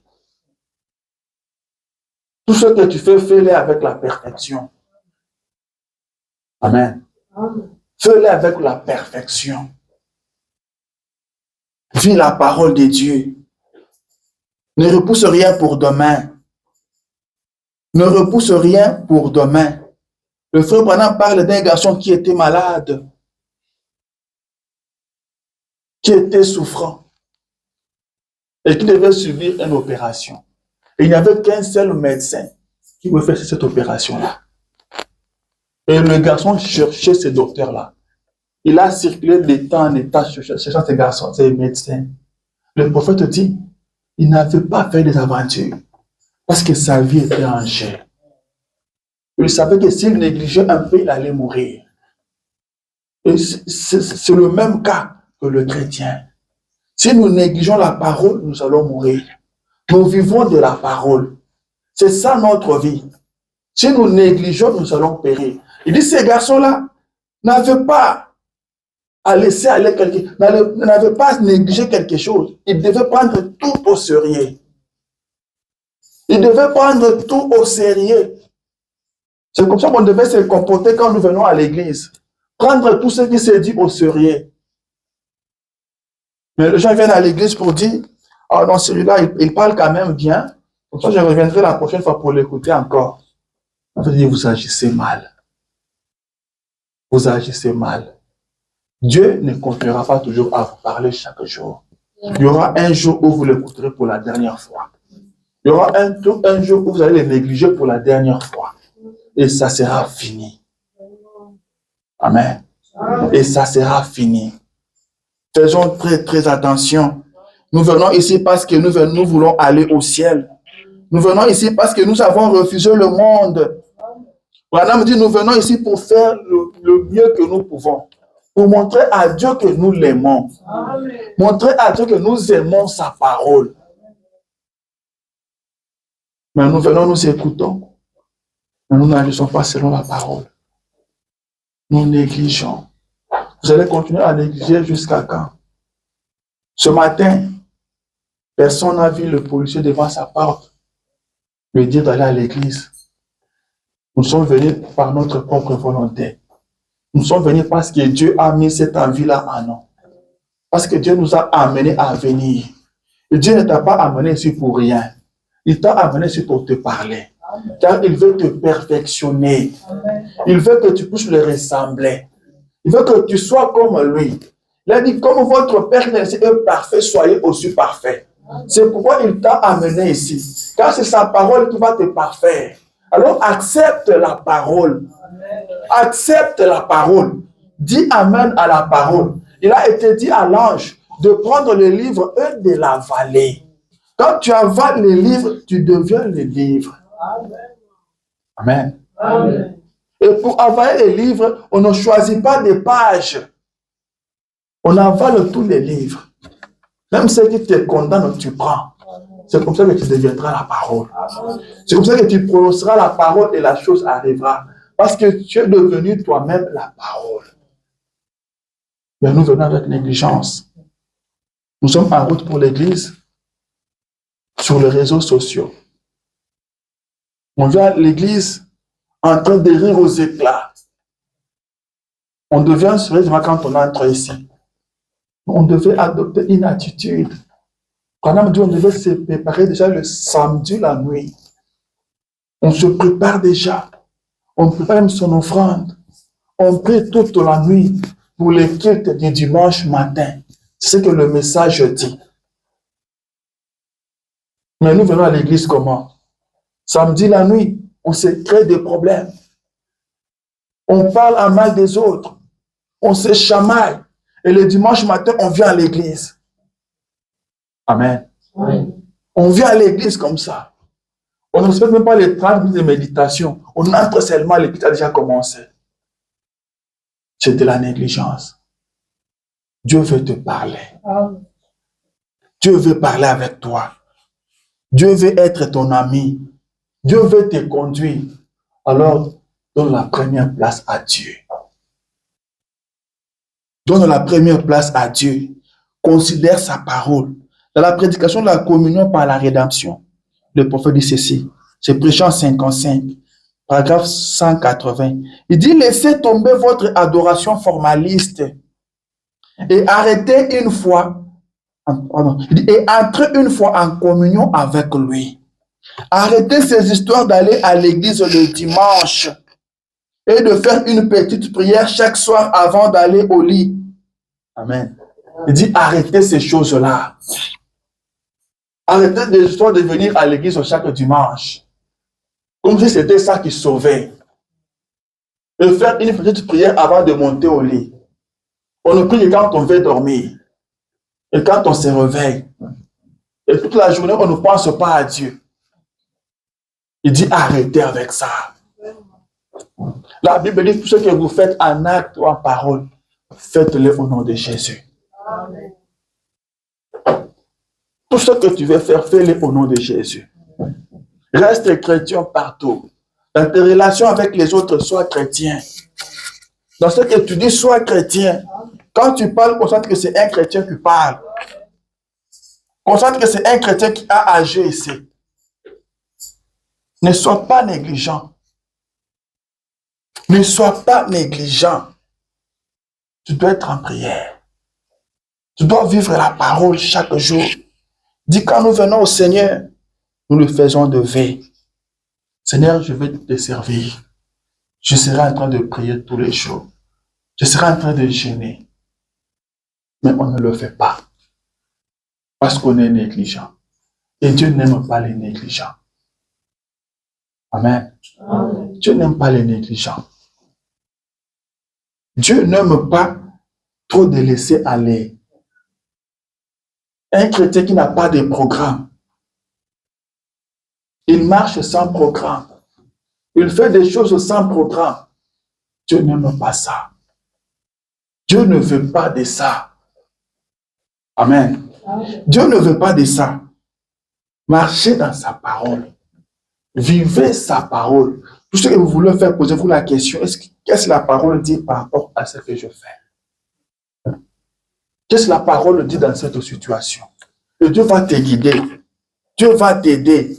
Tout ce que tu fais, fais-le avec la perfection. Amen. Fais-le avec la perfection. Vis la parole de Dieu. Ne repousse rien pour demain. Ne repousse rien pour demain. Le frère Branham parle d'un garçon qui était malade, qui était souffrant et qui devait subir une opération. Et il n'y avait qu'un seul médecin qui pouvait faire cette opération-là. Et le garçon cherchait ce docteur-là. Il a circulé d'état en état cherchant ces garçons, ces médecins. Le prophète dit, il n'avait pas fait des aventures parce que sa vie était en jeu. Il savait que s'il négligeait un peu, il allait mourir. Et c'est le même cas que le chrétien. Si nous négligeons la parole, nous allons mourir. Nous vivons de la parole. C'est ça notre vie. Si nous négligeons, nous allons périr. Il dit, ces garçons-là n'avaient pas à laisser aller quelqu'un, n'avaient pas à négliger quelque chose. Ils devaient prendre tout au sérieux. Ils devaient prendre tout au sérieux. C'est comme ça qu'on devait se comporter quand nous venons à l'église. Prendre tout ce qui s'est dit au sérieux. Mais les gens viennent à l'église pour dire, ah non, celui-là, il parle quand même bien. Comme ça, je reviendrai la prochaine fois pour l'écouter encore. On va dire, vous agissez mal. Vous agissez mal. Dieu ne continuera pas toujours à vous parler chaque jour. Il y aura un jour où vous l'écouterez pour la dernière fois. Il y aura un jour où vous allez le négliger pour la dernière fois. Et ça sera fini. Amen. Et ça sera fini. Faisons très, très attention. Nous venons ici parce que nous voulons aller au ciel. Nous venons ici parce que nous avons refusé le monde. Branham dit, nous venons ici pour faire le mieux que nous pouvons. Pour montrer à Dieu que nous l'aimons. Montrer à Dieu que nous aimons sa parole. Mais nous venons, nous écoutons. Mais nous n'agissons pas selon la parole. Nous négligeons. Vous allez continuer à négliger jusqu'à quand? Ce matin, personne n'a vu le policier devant sa porte lui dire d'aller à l'église. Nous sommes venus par notre propre volonté. Nous sommes venus parce que Dieu a mis cette envie-là en nous. Parce que Dieu nous a amenés à venir. Et Dieu ne t'a pas amené ici pour rien. Il t'a amené ici pour te parler. Car il veut te perfectionner. Il veut que tu puisses le ressembler. Il veut que tu sois comme lui. Il a dit, comme votre Père est parfait, soyez aussi parfait. C'est pourquoi il t'a amené ici. Car c'est sa parole qui va te parfaire. Alors accepte la parole. Accepte la parole. Dis amen à la parole. Il a été dit à l'ange de prendre le livre et de l'avaler. Quand tu avales les livres, tu deviens le livre. Amen. Amen. Et pour avaler les livres, on ne choisit pas des pages. On avale tous les livres. Même ceux qui te condamnent, tu prends. C'est comme ça que tu deviendras la parole. C'est comme ça que tu prononceras la parole et la chose arrivera. Parce que tu es devenu toi-même la parole. Mais nous venons avec négligence. Nous sommes en route pour l'église, sur les réseaux sociaux. On vient à l'église en train de rire aux éclats. On devient sérieusement quand on entre ici. On devait adopter une attitude Branham dit on devait se préparer déjà le samedi la nuit. On se prépare déjà. On prépare même son offrande. On prie toute la nuit pour le culte du dimanche matin. C'est ce que le message dit. Mais nous venons à l'église comment? Samedi la nuit, on se crée des problèmes. On parle à mal des autres. On se chamaille. Et le dimanche matin, on vient à l'église. Amen. Oui. On vient à l'église comme ça. On ne respecte même pas les 30 minutes de méditation. On entre seulement, l'église a déjà commencé. C'est de la négligence. Dieu veut te parler. Dieu veut parler avec toi. Dieu veut être ton ami. Dieu veut te conduire. Alors, donne la première place à Dieu. Donne la première place à Dieu. Considère sa parole. Dans la prédication de la communion par la rédemption, le prophète dit ceci. C'est Prêchant 55, paragraphe 180. Il dit, laissez tomber votre adoration formaliste et arrêtez une fois, et entrez une fois en communion avec lui. Arrêtez ces histoires d'aller à l'église le dimanche et de faire une petite prière chaque soir avant d'aller au lit. Amen. Il dit, arrêtez ces choses-là. Arrêtez des histoires de venir à l'église chaque dimanche. Comme si c'était ça qui sauvait. Et faire une petite prière avant de monter au lit. On ne prie que quand on veut dormir. Et quand on se réveille. Et toute la journée, on ne pense pas à Dieu. Il dit, arrêtez avec ça. La Bible dit, tout ce que vous faites en acte ou en parole, faites-le au nom de Jésus. Amen. Tout ce que tu veux faire, fais-le au nom de Jésus. Reste chrétien partout. Dans tes relations avec les autres, sois chrétien. Dans ce que tu dis, sois chrétien. Quand tu parles, constate que c'est un chrétien qui parle. Constate que c'est un chrétien qui a agi ici. Ne sois pas négligent. Ne sois pas négligent. Tu dois être en prière. Tu dois vivre la parole chaque jour. Dis quand nous venons au Seigneur, nous le faisons de veille. Seigneur, je vais te servir. Je serai en train de prier tous les jours. Je serai en train de jeûner. Mais on ne le fait pas. Parce qu'on est négligent. Et Dieu n'aime pas les négligents. Amen. Amen. Dieu n'aime pas les négligents. Dieu n'aime pas trop de laisser aller. Un chrétien qui n'a pas de programme, il marche sans programme. Il fait des choses sans programme. Dieu n'aime pas ça. Dieu ne veut pas de ça. Amen. Dieu ne veut pas de ça. Marchez dans sa parole. Vivez sa parole. Tout ce que vous voulez faire, posez-vous la question, qu'est-ce que la parole dit par rapport à ce que je fais? Qu'est-ce que la parole dit dans cette situation? Et Dieu va te guider. Dieu va t'aider.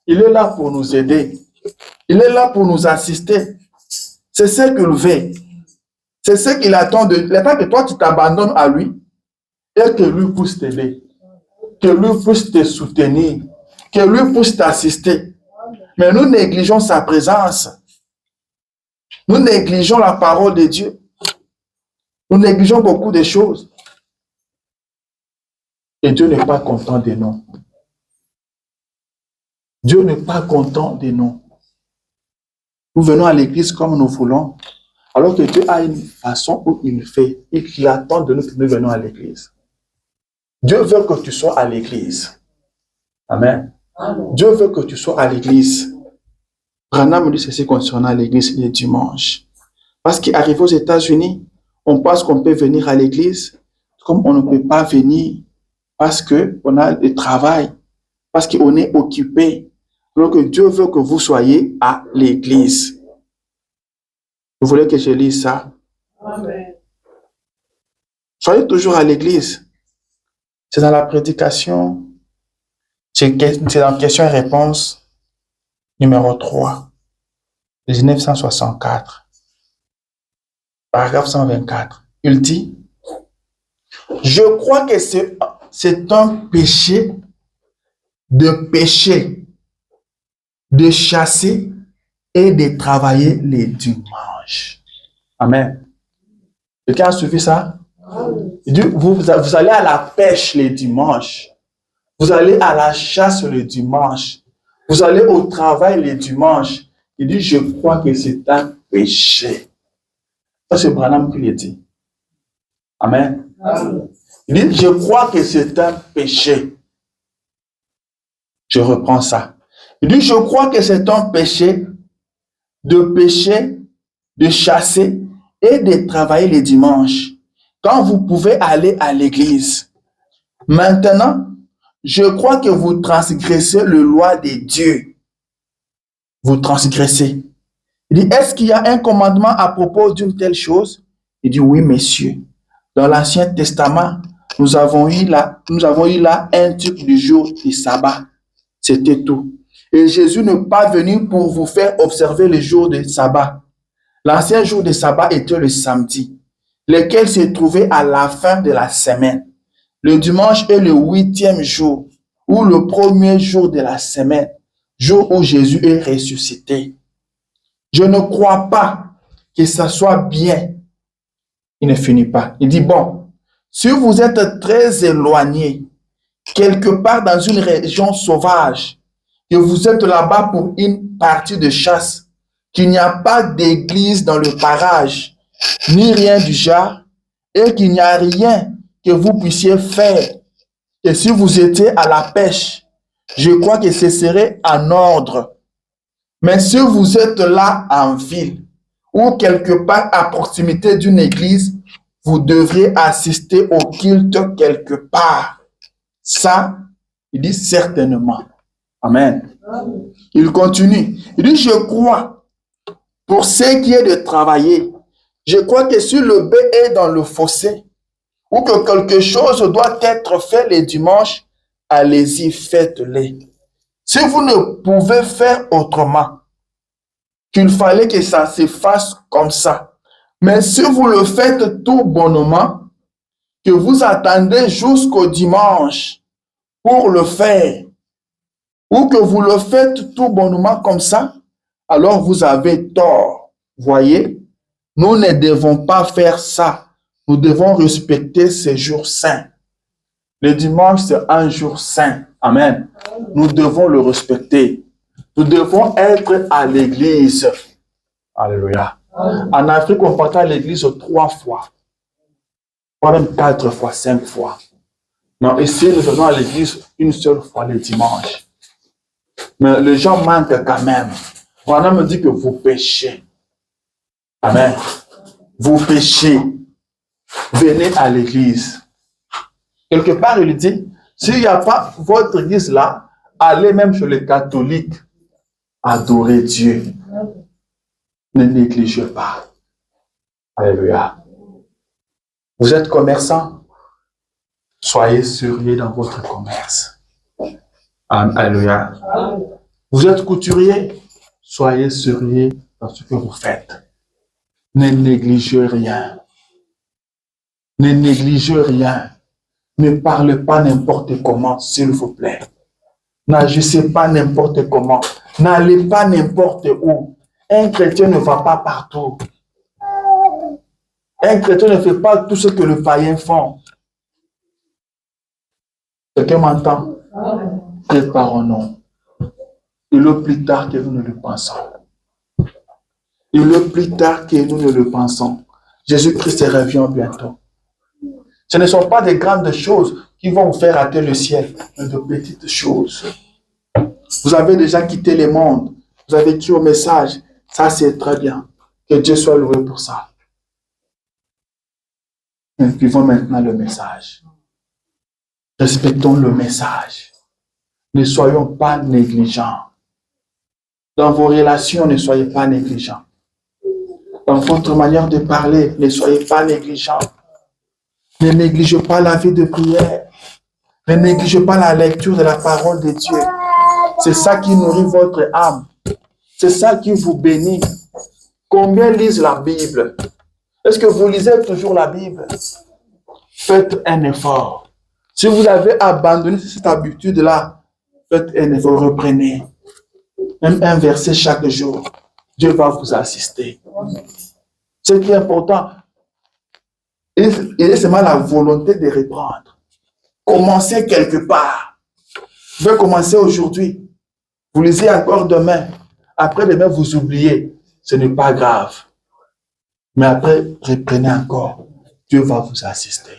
Il est là pour nous aider. Il est là pour nous assister. C'est ce qu'il veut. C'est ce qu'il attend de... Il attend que toi, tu t'abandonnes à lui et que lui puisse t'aider. Que lui puisse te soutenir. Que lui puisse t'assister. Mais nous négligeons sa présence. Nous négligeons la parole de Dieu. Nous négligeons beaucoup de choses. Et Dieu n'est pas content de nous. Dieu n'est pas content de nous. Nous venons à l'église comme nous voulons, alors que Dieu a une façon où il fait et qu'il attend de nous que nous venons à l'église. Dieu veut que tu sois à l'église. Amen. Amen. Dieu veut que tu sois à l'église. Branham me dit ceci concernant l'église les dimanches. Parce qu'arrivé aux États-Unis, on pense qu'on peut venir à l'église, comme on ne peut pas venir parce qu'on a le travail, parce qu'on est occupé. Alors que Dieu veut que vous soyez à l'église. Vous voulez que je lise ça? Amen. Soyez toujours à l'église. C'est dans la prédication. C'est dans question et réponse numéro 3, 1964, paragraphe 124. Il dit, je crois que c'est un péché de pêcher, de chasser et de travailler les dimanches. Amen. Quelqu'un a suivi ça? Il dit, vous allez à la pêche les dimanches. Vous allez à la chasse le dimanche. Vous allez au travail les dimanches. Il dit, je crois que c'est un péché. Ça, c'est Branham qui le dit. Amen. Il dit, je crois que c'est un péché. Je reprends ça. Il dit, je crois que c'est un péché de pêcher, de chasser et de travailler les dimanches. Quand vous pouvez aller à l'église. Maintenant, je crois que vous transgressez le loi de Dieu. Vous transgressez. Il dit, est-ce qu'il y a un commandement à propos d'une telle chose? Il dit, oui, messieurs. Dans l'Ancien Testament, nous avons eu là un type du jour du sabbat. C'était tout. Et Jésus n'est pas venu pour vous faire observer le jour du sabbat. L'ancien jour du sabbat était le samedi, lequel se trouvait à la fin de la semaine. Le dimanche est le 8e jour, ou le premier jour de la semaine, jour où Jésus est ressuscité. Je ne crois pas que ça soit bien. Il ne finit pas. Il dit, bon, si vous êtes très éloigné, quelque part dans une région sauvage, que vous êtes là-bas pour une partie de chasse, qu'il n'y a pas d'église dans le parage, ni rien du genre, et qu'il n'y a rien que vous puissiez faire. Et si vous étiez à la pêche, je crois que ce serait en ordre. Mais si vous êtes là en ville, ou quelque part à proximité d'une église, vous devriez assister au culte quelque part. Ça, il dit certainement. Amen. Il continue. Il dit, je crois, pour ce qui est de travailler, je crois que si le bœuf est dans le fossé, ou que quelque chose doit être fait les dimanches, allez-y, faites-le. Si vous ne pouvez faire autrement, qu'il fallait que ça se fasse comme ça. Mais si vous le faites tout bonnement, que vous attendez jusqu'au dimanche pour le faire, ou que vous le faites tout bonnement comme ça, alors vous avez tort. Voyez, nous ne devons pas faire ça. Nous devons respecter ces jours saints. Le dimanche, c'est un jour saint. Amen. Nous devons le respecter. Nous devons être à l'église. Alléluia. En Afrique, on part à l'église 3 fois. Pas même 4 fois, 5 fois. Non, ici, nous allons à l'église une seule fois le dimanche. Mais les gens manquent quand même. On me dit que vous péchez. Amen. Vous péchez. Venez à l'église. Quelque part, il dit, s'il n'y a pas votre église là, allez même chez les catholiques. Adorez Dieu. Ne négligez pas. Alléluia. Vous êtes commerçant? Soyez sérieux dans votre commerce. Alléluia. Vous êtes couturier? Soyez sérieux dans ce que vous faites. Ne négligez rien. Ne négligez rien. Ne parlez pas n'importe comment, s'il vous plaît. N'agissez pas n'importe comment. N'allez pas n'importe où. Un chrétien ne va pas partout. Un chrétien ne fait pas tout ce que les païens font. Quelqu'un m'entend? Préparons-nous. Et le plus tard que nous ne le pensons. Et le plus tard que nous ne le pensons. Jésus-Christ revient bientôt. Ce ne sont pas des grandes choses qui vont vous faire rater le ciel, mais de petites choses. Vous avez déjà quitté le monde. Vous avez cru au message. Ça, c'est très bien. Que Dieu soit loué pour ça. Mais vivons maintenant le message. Respectons le message. Ne soyons pas négligents. Dans vos relations, ne soyez pas négligents. Dans votre manière de parler, ne soyez pas négligents. Ne négligez pas la vie de prière. Ne négligez pas la lecture de la parole de Dieu. C'est ça qui nourrit votre âme. C'est ça qui vous bénit. Combien lisent la Bible? Est-ce que vous lisez toujours la Bible? Faites un effort. Si vous avez abandonné cette habitude-là, Faites un effort, reprenez. Même un verset chaque jour. Dieu va vous assister. Ce qui est important, il est seulement la volonté de reprendre. Commencez quelque part. Vous pouvez commencer aujourd'hui. Vous lisez encore demain. Après demain, vous oubliez. Ce n'est pas grave. Mais après, reprenez encore. Dieu va vous assister.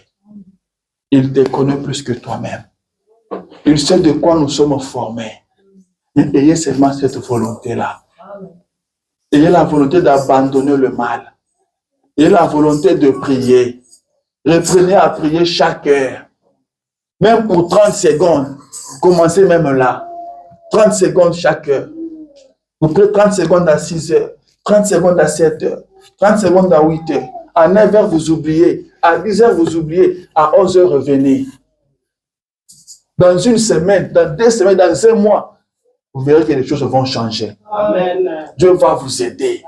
Il te connaît plus que toi-même. Il sait de quoi nous sommes formés. Et ayez seulement cette volonté-là. Ayez la volonté d'abandonner le mal. Ayez la volonté de prier. Reprenez à prier chaque heure. Même pour 30 secondes. Commencez même là. 30 secondes chaque heure. Vous priez 30 secondes à 6 heures. 30 secondes à 7 heures. 30 secondes à 8 heures. À 9 heures, vous oubliez. À 10 heures, vous oubliez. À 11 heures, revenez. Dans une semaine, dans 2 semaines, dans 1 mois, vous verrez que les choses vont changer. Amen. Dieu va vous aider.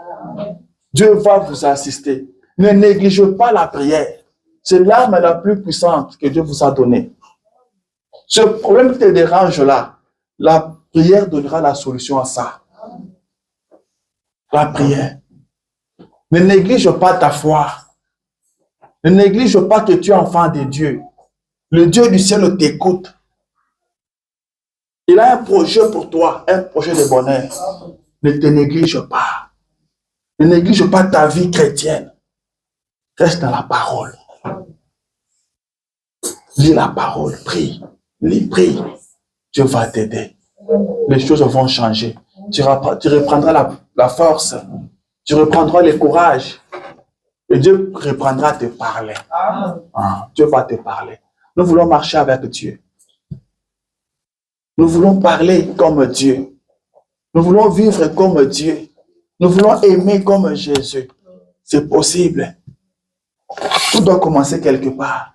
Dieu va vous assister. Ne négligez pas la prière. C'est l'arme la plus puissante que Dieu vous a donnée. Ce problème qui te dérange là, la prière donnera la solution à ça. La prière. Ne néglige pas ta foi. Ne néglige pas que tu es enfant de Dieu. Le Dieu du ciel t'écoute. Il a un projet pour toi, un projet de bonheur. Ne te néglige pas. Ne néglige pas ta vie chrétienne. Reste dans la parole. Lis la parole, prie. Lis, prie. Dieu va t'aider. Les choses vont changer. Tu reprendras la force. Tu reprendras le courage. Et Dieu reprendra te parler. Dieu va te parler. Nous voulons marcher avec Dieu. Nous voulons parler comme Dieu. Nous voulons vivre comme Dieu. Nous voulons aimer comme Jésus. C'est possible. Tout doit commencer quelque part.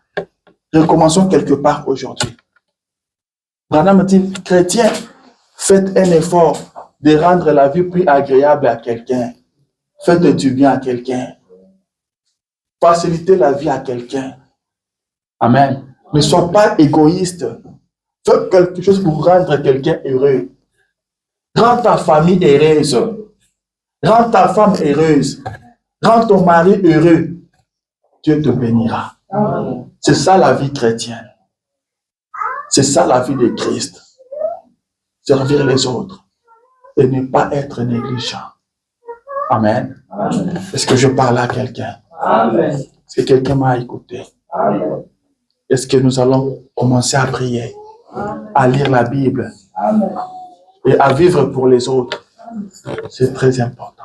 Recommençons quelque part aujourd'hui. Branham dit, chrétien, faites un effort de rendre la vie plus agréable à quelqu'un. Faites du bien à quelqu'un. Facilitez la vie à quelqu'un. Amen. Ne sois pas égoïste. Fais quelque chose pour rendre quelqu'un heureux. Rends ta famille heureuse. Rends ta femme heureuse. Rends ton mari heureux. Dieu te bénira. C'est ça la vie chrétienne. C'est ça la vie de Christ. Servir les autres et ne pas être négligent. Amen. Est-ce que je parle à quelqu'un? Amen. Est-ce que quelqu'un m'a écouté? Amen. Est-ce que nous allons commencer à prier, à lire la Bible et à vivre pour les autres? C'est très important.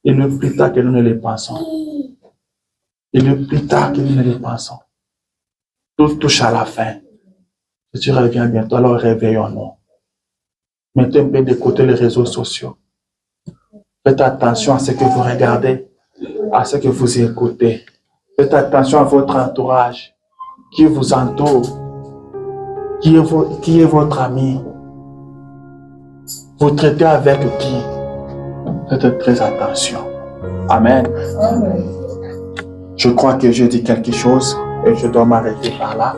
Et ne plus tard que nous ne le pensons. Et ne plus tard que nous ne le pensons. Tout touche à la fin. Si tu reviens bientôt, alors réveillons-nous. Mettez un peu de côté les réseaux sociaux. Faites attention à ce que vous regardez, à ce que vous écoutez. Faites attention à votre entourage, qui vous entoure, qui est votre ami. Vous traitez avec qui? Faites très attention. Amen. Amen. Je crois que je dis quelque chose et je dois m'arrêter par là.